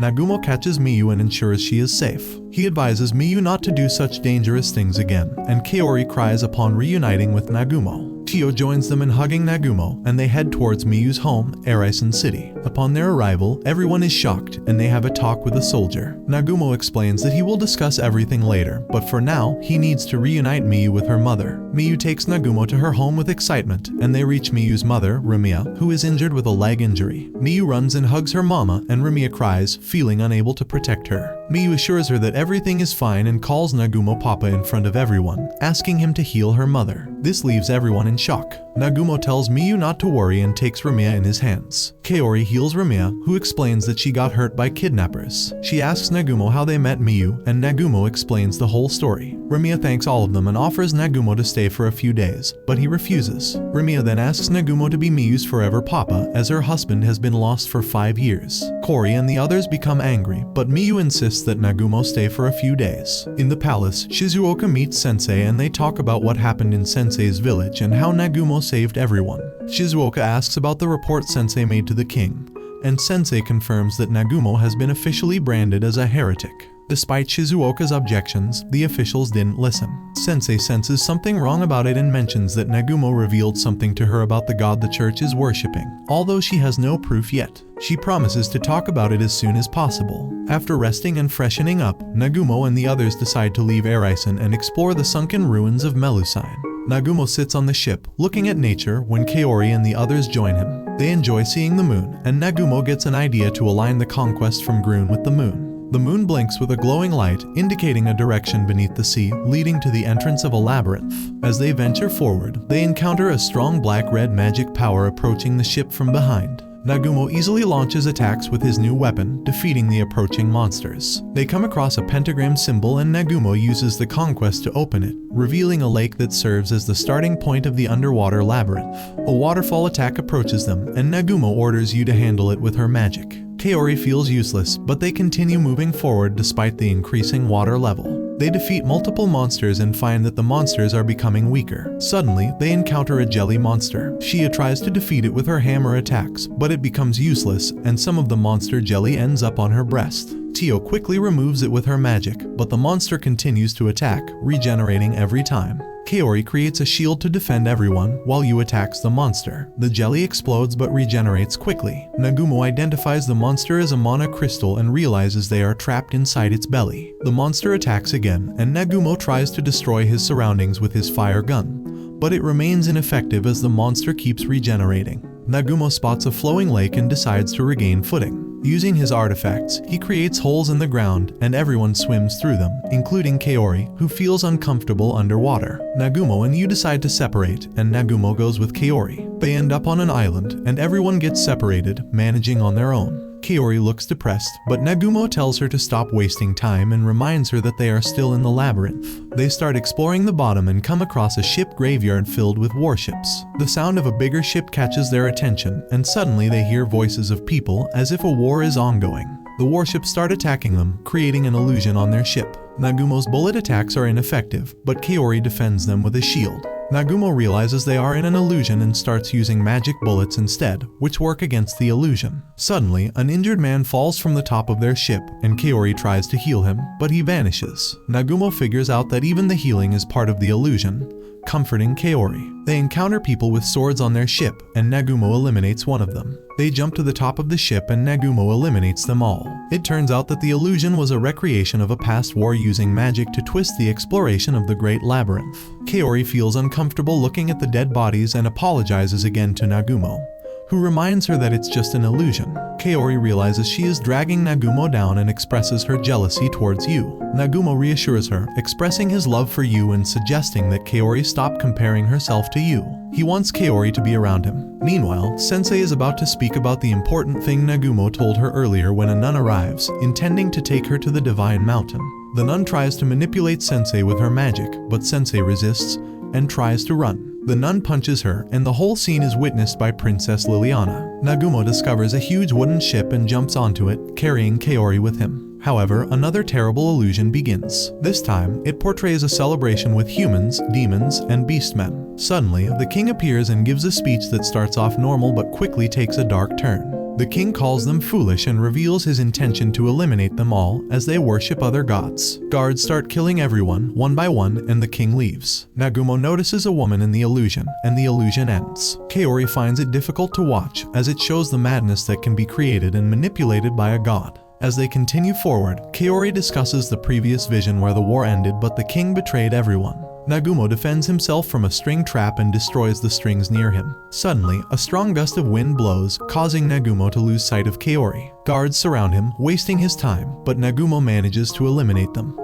Nagumo catches Miyu and ensures she is safe. He advises Miyu not to do such dangerous things again, and Kaori cries upon reuniting with Nagumo. Tio joins them in hugging Nagumo, and they head towards Miyu's home, Arisen City. Upon their arrival, everyone is shocked, and they have a talk with a soldier. Nagumo explains that he will discuss everything later, but for now, he needs to reunite Miyu with her mother. Miyu takes Nagumo to her home with excitement, and they reach Miyu's mother, Remiya, who is injured with a leg injury. Miyu runs and hugs her mama, and Remiya cries, feeling unable to protect her. Miyu assures her that everything is fine and calls Nagumo Papa in front of everyone, asking him to heal her mother. This leaves everyone in shock. Nagumo tells Miyu not to worry and takes Remiya in his hands. Kaori heals Remiya, who explains that she got hurt by kidnappers. She asks Nagumo how they met Miyu, and Nagumo explains the whole story. Remiya thanks all of them and offers Nagumo to stay for a few days, but he refuses. Remiya then asks Nagumo to be Miyu's forever papa, as her husband has been lost for 5 years. Kori and the others become angry, but Miyu insists that Nagumo stay for a few days. In the palace, Shizuoka meets Sensei and they talk about what happened in Sensei's village and how Nagumo saved everyone. Shizuoka asks about the report Sensei made to the king, and Sensei confirms that Nagumo has been officially branded as a heretic. Despite Shizuoka's objections, the officials didn't listen. Sensei senses something wrong about it and mentions that Nagumo revealed something to her about the god the church is worshipping, although she has no proof yet. She promises to talk about it as soon as possible. After resting and freshening up, Nagumo and the others decide to leave Arisen and explore the sunken ruins of Melusine. Nagumo sits on the ship, looking at nature when Kaori and the others join him. They enjoy seeing the moon, and Nagumo gets an idea to align the conquest from Grun with the moon. The moon blinks with a glowing light, indicating a direction beneath the sea, leading to the entrance of a labyrinth. As they venture forward, they encounter a strong black-red magic power approaching the ship from behind. Nagumo easily launches attacks with his new weapon, defeating the approaching monsters. They come across a pentagram symbol and Nagumo uses the conquest to open it, revealing a lake that serves as the starting point of the underwater labyrinth. A waterfall attack approaches them, and Nagumo orders you to handle it with her magic. Kaori feels useless, but they continue moving forward despite the increasing water level. They defeat multiple monsters and find that the monsters are becoming weaker. Suddenly, they encounter a jelly monster. Shia tries to defeat it with her hammer attacks, but it becomes useless, and some of the monster jelly ends up on her breast. Tio quickly removes it with her magic, but the monster continues to attack, regenerating every time. Kaori creates a shield to defend everyone, while Yu attacks the monster. The jelly explodes but regenerates quickly. Nagumo identifies the monster as a mana crystal and realizes they are trapped inside its belly. The monster attacks again, and Nagumo tries to destroy his surroundings with his fire gun, but it remains ineffective as the monster keeps regenerating. Nagumo spots a flowing lake and decides to regain footing. Using his artifacts, he creates holes in the ground, and everyone swims through them, including Kaori, who feels uncomfortable underwater. Nagumo and Yu decide to separate, and Nagumo goes with Kaori. They end up on an island, and everyone gets separated, managing on their own. Kaori looks depressed, but Nagumo tells her to stop wasting time and reminds her that they are still in the labyrinth. They start exploring the bottom and come across a ship graveyard filled with warships. The sound of a bigger ship catches their attention, and suddenly they hear voices of people as if a war is ongoing. The warships start attacking them, creating an illusion on their ship. Nagumo's bullet attacks are ineffective, but Kaori defends them with a shield. Nagumo realizes they are in an illusion and starts using magic bullets instead, which work against the illusion. Suddenly, an injured man falls from the top of their ship, and Kaori tries to heal him, but he vanishes. Nagumo figures out that even the healing is part of the illusion, comforting Kaori. They encounter people with swords on their ship, and Nagumo eliminates one of them. They jump to the top of the ship and Nagumo eliminates them all. It turns out that the illusion was a recreation of a past war using magic to twist the exploration of the Great Labyrinth. Kaori feels uncomfortable looking at the dead bodies and apologizes again to Nagumo, who reminds her that it's just an illusion. Kaori realizes she is dragging Nagumo down and expresses her jealousy towards Yu. Nagumo reassures her, expressing his love for Yu and suggesting that Kaori stop comparing herself to Yu. He wants Kaori to be around him. Meanwhile, Sensei is about to speak about the important thing Nagumo told her earlier when a nun arrives, intending to take her to the Divine Mountain. The nun tries to manipulate Sensei with her magic, but Sensei resists and tries to run. The nun punches her, and the whole scene is witnessed by Princess Liliana. Nagumo discovers a huge wooden ship and jumps onto it, carrying Kaori with him. However, another terrible illusion begins. This time, it portrays a celebration with humans, demons, and beastmen. Suddenly, the king appears and gives a speech that starts off normal but quickly takes a dark turn. The king calls them foolish and reveals his intention to eliminate them all as they worship other gods. Guards start killing everyone, one by one, and the king leaves. Nagumo notices a woman in the illusion, and the illusion ends. Kaori finds it difficult to watch, as it shows the madness that can be created and manipulated by a god. As they continue forward, Kaori discusses the previous vision where the war ended but the king betrayed everyone. Nagumo defends himself from a string trap and destroys the strings near him. Suddenly, a strong gust of wind blows, causing Nagumo to lose sight of Kaori. Guards surround him, wasting his time, but Nagumo manages to eliminate them.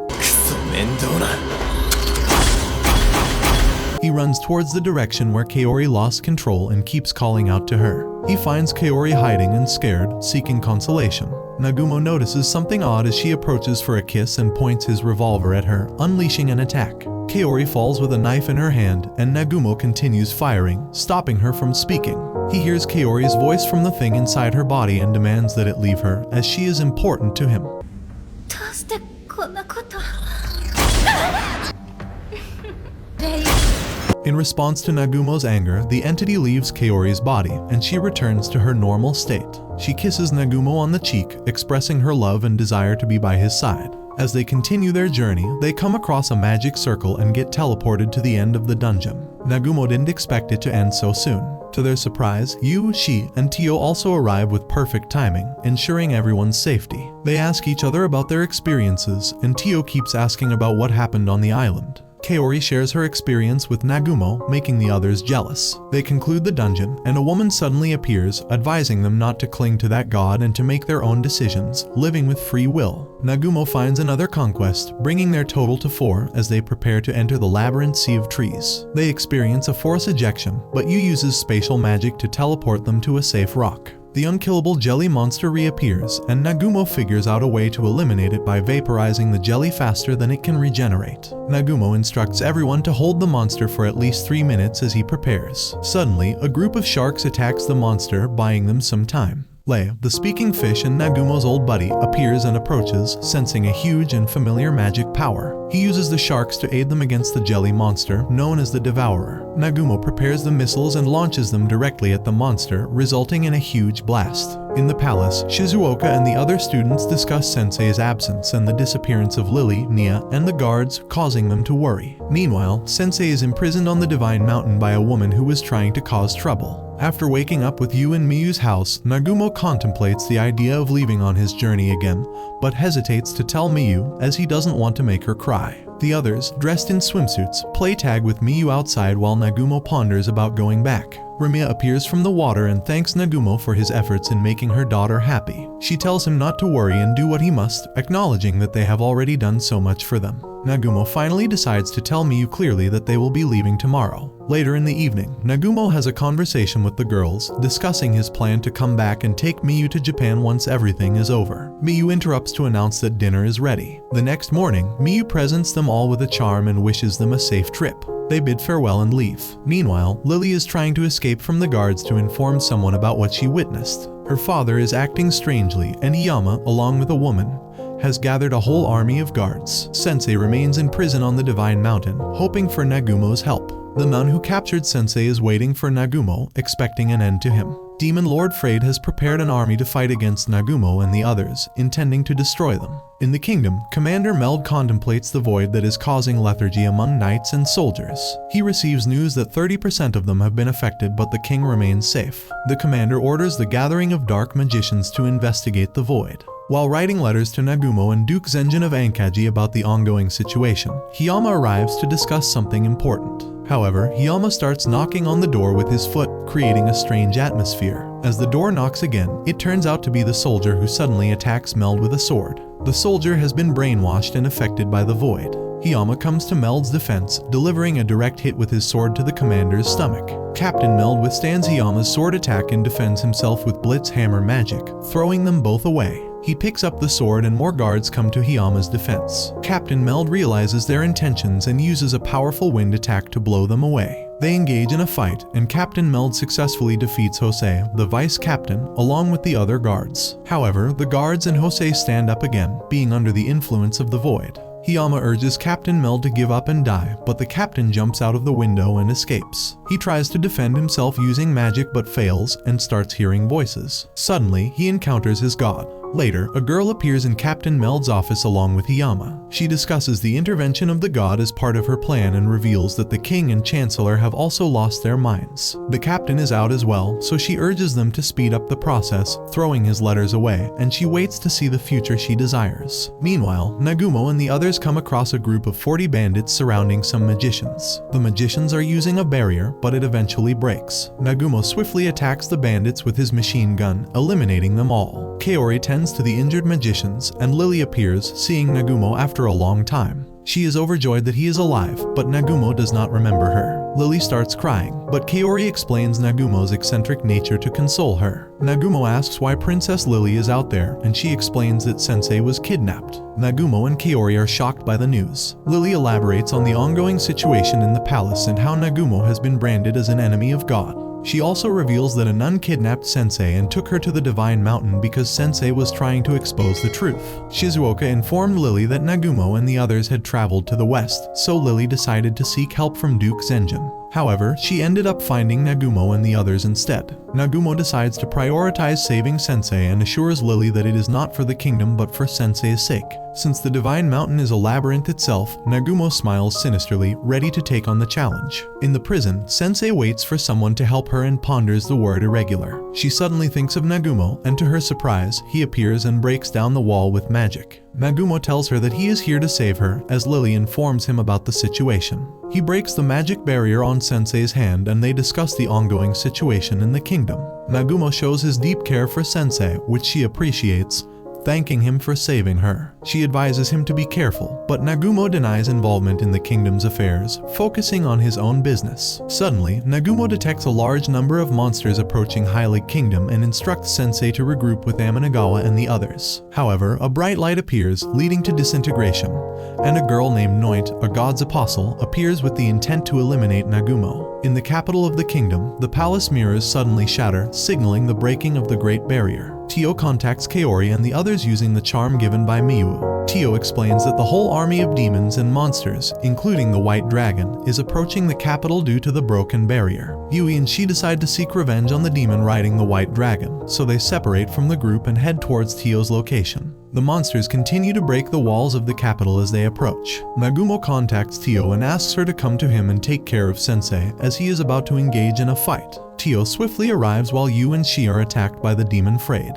He runs towards the direction where Kaori lost control and keeps calling out to her. He finds Kaori hiding and scared, seeking consolation. Nagumo notices something odd as she approaches for a kiss and points his revolver at her, unleashing an attack. Kaori falls with a knife in her hand, and Nagumo continues firing, stopping her from speaking. He hears Kaori's voice from the thing inside her body and demands that it leave her, as she is important to him. In response to Nagumo's anger, the entity leaves Kaori's body, and she returns to her normal state. She kisses Nagumo on the cheek, expressing her love and desire to be by his side. As they continue their journey, they come across a magic circle and get teleported to the end of the dungeon. Nagumo didn't expect it to end so soon. To their surprise, Yu, Shi, and Tio also arrive with perfect timing, ensuring everyone's safety. They ask each other about their experiences, and Tio keeps asking about what happened on the island. Kaori shares her experience with Nagumo, making the others jealous. They conclude the dungeon, and a woman suddenly appears, advising them not to cling to that god and to make their own decisions, living with free will. Nagumo finds another conquest, bringing their total to 4 as they prepare to enter the labyrinth sea of trees. They experience a force ejection, but Yu uses spatial magic to teleport them to a safe rock. The unkillable jelly monster reappears, and Nagumo figures out a way to eliminate it by vaporizing the jelly faster than it can regenerate. Nagumo instructs everyone to hold the monster for at least 3 minutes as he prepares. Suddenly, a group of sharks attacks the monster, buying them some time. Lei, the speaking fish and Nagumo's old buddy, appears and approaches, sensing a huge and familiar magic power. He uses the sharks to aid them against the jelly monster, known as the Devourer. Nagumo prepares the missiles and launches them directly at the monster, resulting in a huge blast. In the palace, Shizuoka and the other students discuss Sensei's absence and the disappearance of Lily, Nia, and the guards, causing them to worry. Meanwhile, Sensei is imprisoned on the Divine Mountain by a woman who was trying to cause trouble. After waking up with Yu in Miyu's house, Nagumo contemplates the idea of leaving on his journey again, but hesitates to tell Miyu as he doesn't want to make her cry. The others, dressed in swimsuits, play tag with Miyu outside while Nagumo ponders about going back. Ramiya appears from the water and thanks Nagumo for his efforts in making her daughter happy. She tells him not to worry and do what he must, acknowledging that they have already done so much for them. Nagumo finally decides to tell Miyu clearly that they will be leaving tomorrow. Later in the evening, Nagumo has a conversation with the girls, discussing his plan to come back and take Miyu to Japan once everything is over. Miyu interrupts to announce that dinner is ready. The next morning, Miyu presents them all with a charm and wishes them a safe trip. They bid farewell and leave. Meanwhile, Lily is trying to escape from the guards to inform someone about what she witnessed. Her father is acting strangely, and Iyama, along with a woman, has gathered a whole army of guards. Sensei remains in prison on the Divine Mountain, hoping for Nagumo's help. The nun who captured Sensei is waiting for Nagumo, expecting an end to him. Demon Lord Freyed has prepared an army to fight against Nagumo and the others, intending to destroy them. In the kingdom, Commander Meld contemplates the void that is causing lethargy among knights and soldiers. He receives news that 30% of them have been affected, but the king remains safe. The commander orders the gathering of dark magicians to investigate the void. While writing letters to Nagumo and Duke Zenjin of Ankaji about the ongoing situation, Hiyama arrives to discuss something important. However, Hiyama starts knocking on the door with his foot, creating a strange atmosphere. As the door knocks again, it turns out to be the soldier who suddenly attacks Meld with a sword. The soldier has been brainwashed and affected by the void. Hiyama comes to Meld's defense, delivering a direct hit with his sword to the commander's stomach. Captain Meld withstands Hiyama's sword attack and defends himself with Blitz Hammer magic, throwing them both away. He picks up the sword and more guards come to Hiyama's defense. Captain Meld realizes their intentions and uses a powerful wind attack to blow them away. They engage in a fight, and Captain Meld successfully defeats Jose, the vice captain, along with the other guards. However, the guards and Jose stand up again, being under the influence of the void. Hiyama urges Captain Meld to give up and die, but the captain jumps out of the window and escapes. He tries to defend himself using magic but fails and starts hearing voices. Suddenly, he encounters his god. Later, a girl appears in Captain Meld's office along with Hiyama. She discusses the intervention of the god as part of her plan and reveals that the king and chancellor have also lost their minds. The captain is out as well, so she urges them to speed up the process, throwing his letters away, and she waits to see the future she desires. Meanwhile, Nagumo and the others come across a group of 40 bandits surrounding some magicians. The magicians are using a barrier, but it eventually breaks. Nagumo swiftly attacks the bandits with his machine gun, eliminating them all. Kaori tends to the injured magicians, and Lily appears, seeing Nagumo after a long time. She is overjoyed that he is alive, but Nagumo does not remember her. Lily starts crying, but Kaori explains Nagumo's eccentric nature to console her. Nagumo asks why Princess Lily is out there, and she explains that Sensei was kidnapped. Nagumo and Kaori are shocked by the news. Lily elaborates on the ongoing situation in the palace and how Nagumo has been branded as an enemy of God. She also reveals that a nun kidnapped Sensei and took her to the Divine Mountain because Sensei was trying to expose the truth. Shizuoka informed Lily that Nagumo and the others had traveled to the west, so Lily decided to seek help from Duke Zenjin. However, she ended up finding Nagumo and the others instead. Nagumo decides to prioritize saving Sensei and assures Lily that it is not for the kingdom but for Sensei's sake. Since the Divine Mountain is a labyrinth itself, Nagumo smiles sinisterly, ready to take on the challenge. In the prison, Sensei waits for someone to help her and ponders the word irregular. She suddenly thinks of Nagumo, and to her surprise, he appears and breaks down the wall with magic. Nagumo tells her that he is here to save her, as Lily informs him about the situation. He breaks the magic barrier on Sensei's hand and they discuss the ongoing situation in the kingdom. Nagumo shows his deep care for Sensei, which she appreciates, thanking him for saving her. She advises him to be careful, but Nagumo denies involvement in the kingdom's affairs, focusing on his own business. Suddenly, Nagumo detects a large number of monsters approaching Hylic Kingdom and instructs Sensei to regroup with Aminagawa and the others. However, a bright light appears, leading to disintegration, and a girl named Noit, a god's apostle, appears with the intent to eliminate Nagumo. In the capital of the kingdom, the palace mirrors suddenly shatter, signaling the breaking of the Great Barrier. Tio contacts Kaori and the others using the charm given by Miyu. Tio explains that the whole army of demons and monsters, including the White Dragon, is approaching the capital due to the broken barrier. Yui and she decide to seek revenge on the demon riding the White Dragon, so they separate from the group and head towards Tio's location. The monsters continue to break the walls of the capital as they approach. Nagumo contacts Tio and asks her to come to him and take care of Sensei, as he is about to engage in a fight. Tio swiftly arrives while Yu and she are attacked by the demon Frayed.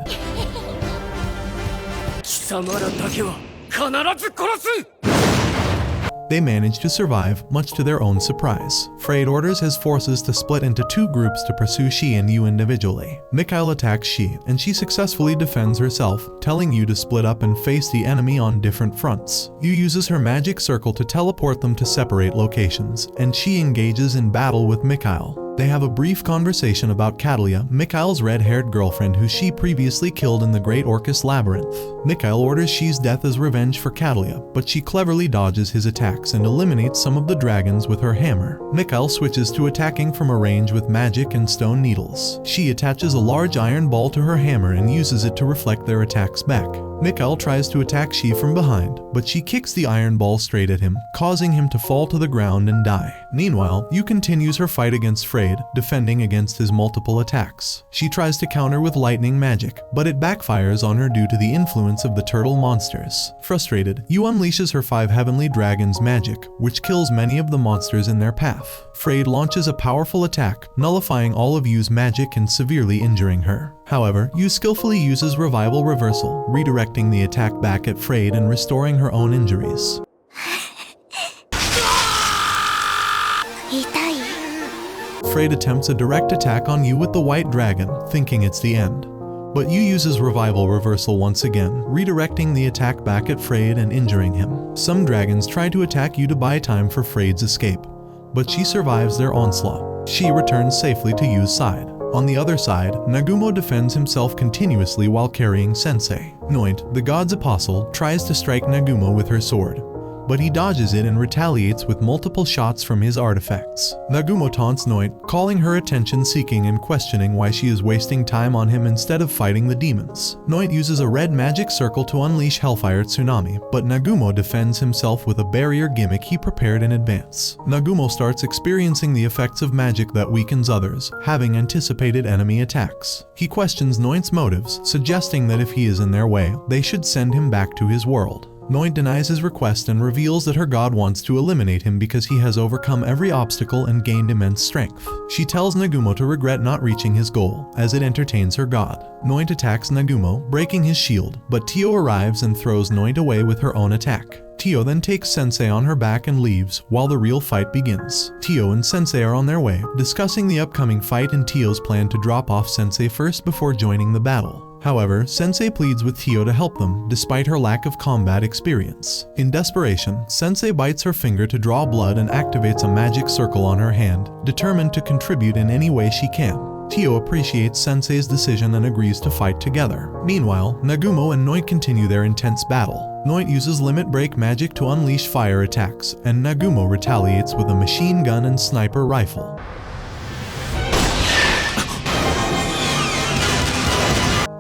They manage to survive, much to their own surprise. Frayed orders his forces to split into two groups to pursue Shi and Yu individually. Mikhail attacks Shi, and she successfully defends herself, telling Yu to split up and face the enemy on different fronts. Yu uses her magic circle to teleport them to separate locations, and Shi engages in battle with Mikhail. They have a brief conversation about Catalia, Mikhail's red-haired girlfriend who she previously killed in the Great Orcus Labyrinth. Mikhail orders Shi's death as revenge for Catalia, but she cleverly dodges his attacks and eliminates some of the dragons with her hammer. Mikhail switches to attacking from a range with magic and stone needles. She attaches a large iron ball to her hammer and uses it to reflect their attacks back. Mikhail tries to attack Shi from behind, but she kicks the iron ball straight at him, causing him to fall to the ground and die. Meanwhile, Yu continues her fight against Frayed, defending against his multiple attacks. She tries to counter with lightning magic, but it backfires on her due to the influence of the turtle monsters. Frustrated, Yu unleashes her 5 heavenly dragons' magic, which kills many of the monsters in their path. Frayed launches a powerful attack, nullifying all of Yu's magic and severely injuring her. However, Yu skillfully uses Revival Reversal, redirecting the attack back at Frayed and restoring her own injuries. Frayed attempts a direct attack on Yu with the White Dragon, thinking it's the end. But Yu uses Revival Reversal once again, redirecting the attack back at Frayed and injuring him. Some dragons try to attack Yu to buy time for Frayed's escape, but she survives their onslaught. She returns safely to Yu's side. On the other side, Nagumo defends himself continuously while carrying Sensei. Noit, the god's apostle, tries to strike Nagumo with her sword, but he dodges it and retaliates with multiple shots from his artifacts. Nagumo taunts Noit, calling her attention-seeking and questioning why she is wasting time on him instead of fighting the demons. Noit uses a red magic circle to unleash Hellfire Tsunami, but Nagumo defends himself with a barrier gimmick he prepared in advance. Nagumo starts experiencing the effects of magic that weakens others, having anticipated enemy attacks. He questions Noit's motives, suggesting that if he is in their way, they should send him back to his world. Noit denies his request and reveals that her god wants to eliminate him because he has overcome every obstacle and gained immense strength. She tells Nagumo to regret not reaching his goal, as it entertains her god. Noit attacks Nagumo, breaking his shield, but Tio arrives and throws Noit away with her own attack. Tio then takes Sensei on her back and leaves, while the real fight begins. Tio and Sensei are on their way, discussing the upcoming fight and Tio's plan to drop off Sensei first before joining the battle. However, Sensei pleads with Tio to help them, despite her lack of combat experience. In desperation, Sensei bites her finger to draw blood and activates a magic circle on her hand, determined to contribute in any way she can. Tio appreciates Sensei's decision and agrees to fight together. Meanwhile, Nagumo and Noit continue their intense battle. Noit uses limit break magic to unleash fire attacks, and Nagumo retaliates with a machine gun and sniper rifle.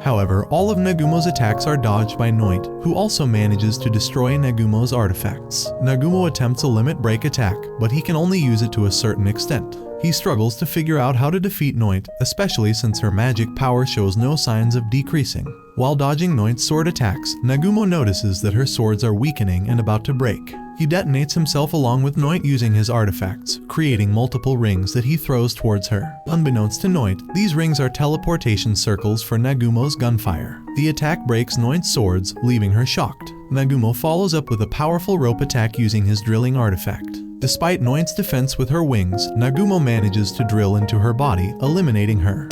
However, all of Nagumo's attacks are dodged by Noit, who also manages to destroy Nagumo's artifacts. Nagumo attempts a limit break attack, but he can only use it to a certain extent. He struggles to figure out how to defeat Noit, especially since her magic power shows no signs of decreasing. While dodging Noit's sword attacks, Nagumo notices that her swords are weakening and about to break. He detonates himself along with Noit using his artifacts, creating multiple rings that he throws towards her. Unbeknownst to Noit, these rings are teleportation circles for Nagumo's gunfire. The attack breaks Noit's swords, leaving her shocked. Nagumo follows up with a powerful rope attack using his drilling artifact. Despite Noint's defense with her wings, Nagumo manages to drill into her body, eliminating her.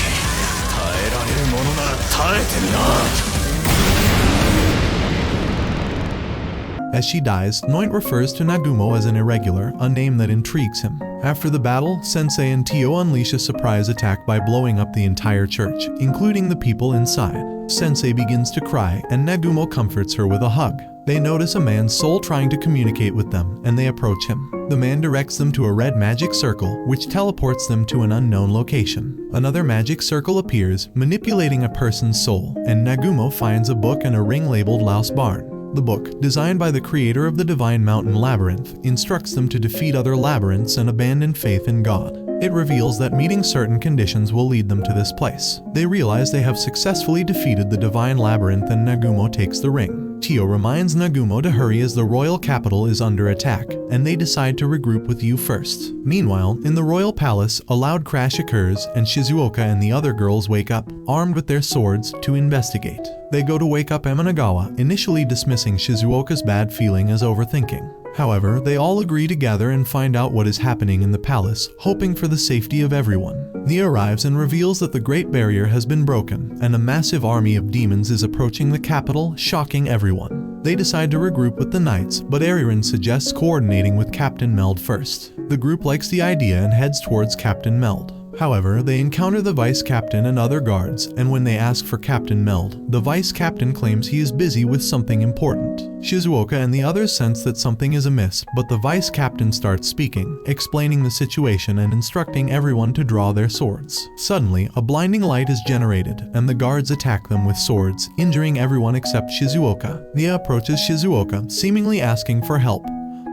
As she dies, Noint refers to Nagumo as an irregular, a name that intrigues him. After the battle, Sensei and Tio unleash a surprise attack by blowing up the entire church, including the people inside. Sensei begins to cry, and Nagumo comforts her with a hug. They notice a man's soul trying to communicate with them, and they approach him. The man directs them to a red magic circle, which teleports them to an unknown location. Another magic circle appears, manipulating a person's soul, and Nagumo finds a book and a ring labeled Laos Barn. The book, designed by the creator of the Divine Mountain Labyrinth, instructs them to defeat other labyrinths and abandon faith in God. It reveals that meeting certain conditions will lead them to this place. They realize they have successfully defeated the Divine Labyrinth and Nagumo takes the ring. Tio reminds Nagumo to hurry as the royal capital is under attack, and they decide to regroup with Yu first. Meanwhile, in the royal palace, a loud crash occurs, and Shizuoka and the other girls wake up, armed with their swords, to investigate. They go to wake up Emanagawa, initially dismissing Shizuoka's bad feeling as overthinking. However, they all agree to gather and find out what is happening in the palace, hoping for the safety of everyone. Nia arrives and reveals that the Great Barrier has been broken, and a massive army of demons is approaching the capital, shocking everyone. They decide to regroup with the knights, but Ariren suggests coordinating with Captain Meld first. The group likes the idea and heads towards Captain Meld. However, they encounter the vice captain and other guards, and when they ask for Captain Meld, the vice captain claims he is busy with something important. Shizuoka and the others sense that something is amiss, but the vice captain starts speaking, explaining the situation and instructing everyone to draw their swords. Suddenly, a blinding light is generated, and the guards attack them with swords, injuring everyone except Shizuoka. Nia approaches Shizuoka, seemingly asking for help,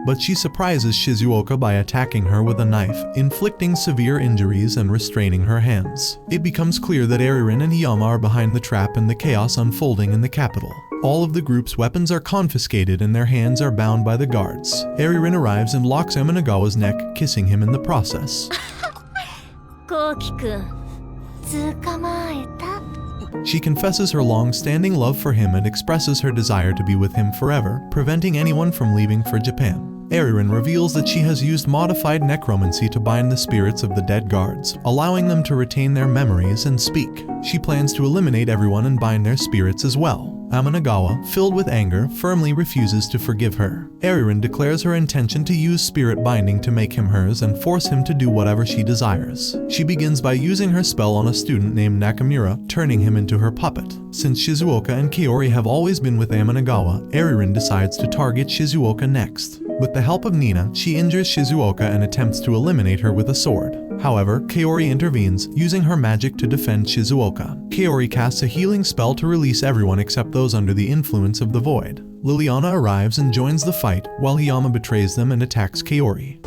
but she surprises Shizuoka by attacking her with a knife, inflicting severe injuries and restraining her hands. It becomes clear that Ariren and Hiyama are behind the trap and the chaos unfolding in the capital. All of the group's weapons are confiscated and their hands are bound by the guards. Ariren arrives and locks Emanagawa's neck, kissing him in the process. She confesses her long-standing love for him and expresses her desire to be with him forever, preventing anyone from leaving for Japan. Ariren reveals that she has used modified necromancy to bind the spirits of the dead guards, allowing them to retain their memories and speak. She plans to eliminate everyone and bind their spirits as well. Amanagawa, filled with anger, firmly refuses to forgive her. Ariren declares her intention to use spirit binding to make him hers and force him to do whatever she desires. She begins by using her spell on a student named Nakamura, turning him into her puppet. Since Shizuoka and Kaori have always been with Amanagawa, Ariren decides to target Shizuoka next. With the help of Nina, she injures Shizuoka and attempts to eliminate her with a sword. However, Kaori intervenes, using her magic to defend Shizuoka. Kaori casts a healing spell to release everyone except those under the influence of the void. Liliana arrives and joins the fight, while Hiyama betrays them and attacks Kaori.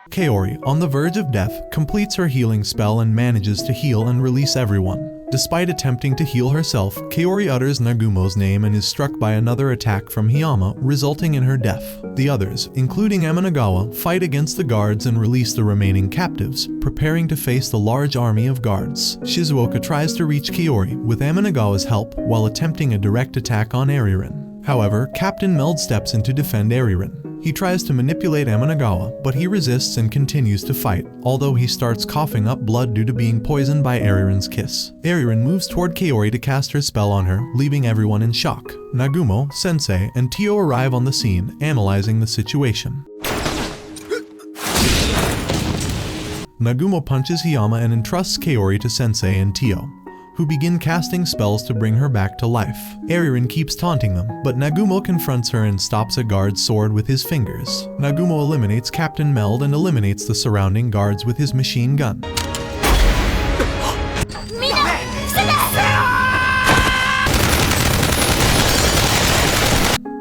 Kaori, on the verge of death, completes her healing spell and manages to heal and release everyone. Despite attempting to heal herself, Kaori utters Nagumo's name and is struck by another attack from Hiyama, resulting in her death. The others, including Emanagawa, fight against the guards and release the remaining captives, preparing to face the large army of guards. Shizuoka tries to reach Kaori with Emanagawa's help while attempting a direct attack on Ariren. However, Captain Meld steps in to defend Ariren. He tries to manipulate Amanagawa, but he resists and continues to fight, although he starts coughing up blood due to being poisoned by Ariren's kiss. Ariren moves toward Kaori to cast her spell on her, leaving everyone in shock. Nagumo, Sensei, and Tio arrive on the scene, analyzing the situation. Nagumo punches Hiyama and entrusts Kaori to Sensei and Tio, who begin casting spells to bring her back to life. Ariren keeps taunting them, but Nagumo confronts her and stops a guard's sword with his fingers. Nagumo eliminates Captain Meld and eliminates the surrounding guards with his machine gun.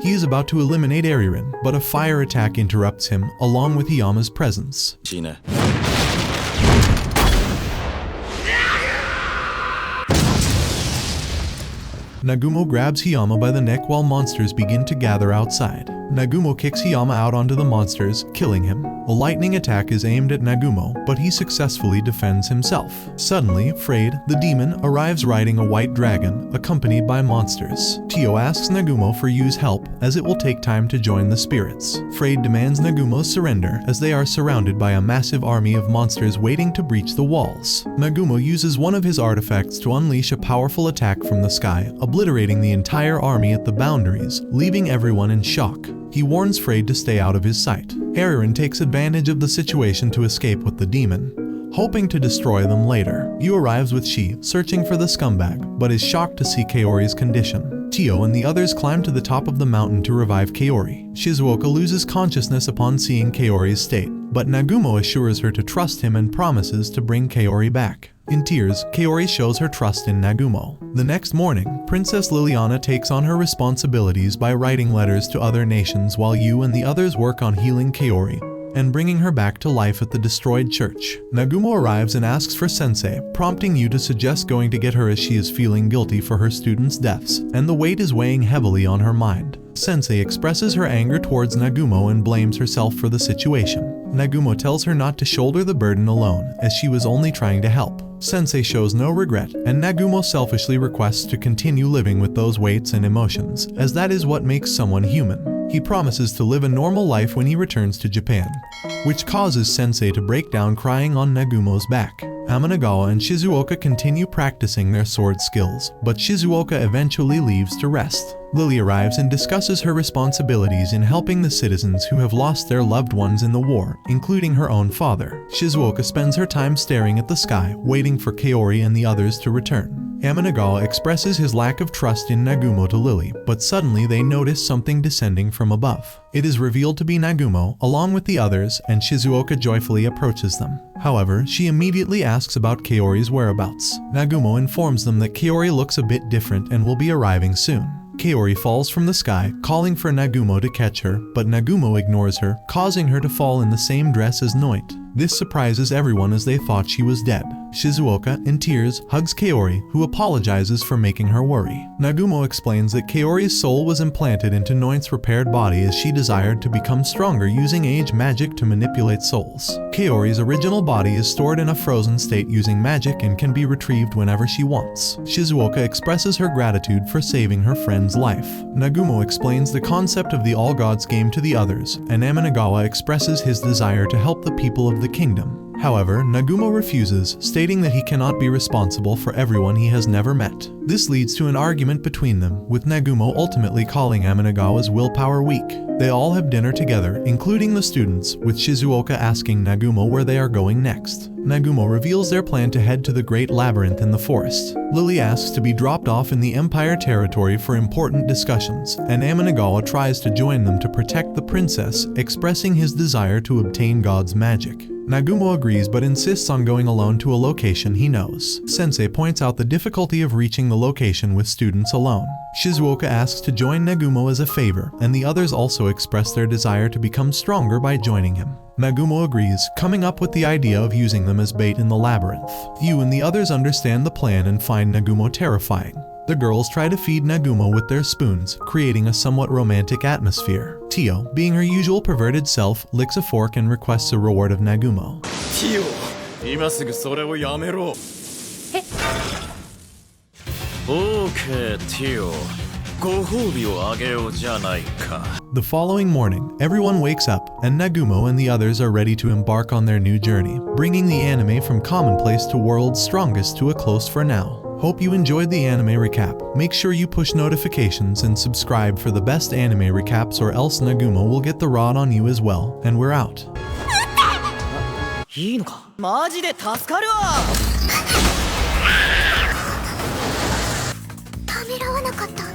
He is about to eliminate Ariren, but a fire attack interrupts him, along with Hiyama's presence. Nagumo grabs Hiyama by the neck while monsters begin to gather outside. Nagumo kicks Hiyama out onto the monsters, killing him. A lightning attack is aimed at Nagumo, but he successfully defends himself. Suddenly, Frayed, the demon, arrives riding a white dragon, accompanied by monsters. Tio asks Nagumo for Yu's help, as it will take time to join the spirits. Frayed demands Nagumo's surrender, as they are surrounded by a massive army of monsters waiting to breach the walls. Nagumo uses one of his artifacts to unleash a powerful attack from the sky, obliterating the entire army at the boundaries, leaving everyone in shock. He warns Frayed to stay out of his sight. Aaron takes advantage of the situation to escape with the demon, hoping to destroy them later. Yu arrives with Shi, searching for the scumbag, but is shocked to see Kaori's condition. Tio and the others climb to the top of the mountain to revive Kaori. Shizuoka loses consciousness upon seeing Kaori's state, but Nagumo assures her to trust him and promises to bring Kaori back. In tears, Kaori shows her trust in Nagumo. The next morning, Princess Liliana takes on her responsibilities by writing letters to other nations while Yu and the others work on healing Kaori and bringing her back to life at the destroyed church. Nagumo arrives and asks for Sensei, prompting Yu to suggest going to get her as she is feeling guilty for her students' deaths, and the weight is weighing heavily on her mind. Sensei expresses her anger towards Nagumo and blames herself for the situation. Nagumo tells her not to shoulder the burden alone, as she was only trying to help. Sensei shows no regret, and Nagumo selfishly requests to continue living with those weights and emotions, as that is what makes someone human. He promises to live a normal life when he returns to Japan, which causes Sensei to break down crying on Nagumo's back. Amanagawa and Shizuoka continue practicing their sword skills, but Shizuoka eventually leaves to rest. Lily arrives and discusses her responsibilities in helping the citizens who have lost their loved ones in the war, including her own father. Shizuoka spends her time staring at the sky, waiting for Kaori and the others to return. Amanagawa expresses his lack of trust in Nagumo to Lily, but suddenly they notice something descending from above. It is revealed to be Nagumo, along with the others, and Shizuoka joyfully approaches them. However, she immediately asks about Kaori's whereabouts. Nagumo informs them that Kaori looks a bit different and will be arriving soon. Kaori falls from the sky, calling for Nagumo to catch her, but Nagumo ignores her, causing her to fall in the same dress as Noit. This surprises everyone as they thought she was dead. Shizuoka, in tears, hugs Kaori, who apologizes for making her worry. Nagumo explains that Kaori's soul was implanted into Noit's repaired body as she desired to become stronger using age magic to manipulate souls. Kaori's original body is stored in a frozen state using magic and can be retrieved whenever she wants. Shizuoka expresses her gratitude for saving her friend's life. Nagumo explains the concept of the All Gods game to the others, and Amanagawa expresses his desire to help the people of the kingdom. However, Nagumo refuses, stating that he cannot be responsible for everyone he has never met. This leads to an argument between them, with Nagumo ultimately calling Amanagawa's willpower weak. They all have dinner together, including the students, with Shizuoka asking Nagumo where they are going next. Nagumo reveals their plan to head to the Great Labyrinth in the forest. Lily asks to be dropped off in the Empire territory for important discussions, and Amanagawa tries to join them to protect the princess, expressing his desire to obtain God's magic. Nagumo agrees but insists on going alone to a location he knows. Sensei points out the difficulty of reaching the location with students alone. Shizuoka asks to join Nagumo as a favor, and the others also express their desire to become stronger by joining him. Nagumo agrees, coming up with the idea of using them as bait in the labyrinth. Yu and the others understand the plan and find Nagumo terrifying. The girls try to feed Nagumo with their spoons, creating a somewhat romantic atmosphere. Tio, being her usual perverted self, licks a fork and requests a reward of Nagumo. Tio, 今すぐそれをやめろ。Okay, Tio. ご褒美をあげようじゃないか。The following morning, everyone wakes up, and Nagumo and the others are ready to embark on their new journey, bringing the anime from Commonplace to World's Strongest to a close for now. Hope you enjoyed the anime recap. Make sure you push notifications and subscribe for the best anime recaps, or else Nagumo will get the rod on you as well. And we're out. いいのか？マジで助かるわ。ためらわなかった。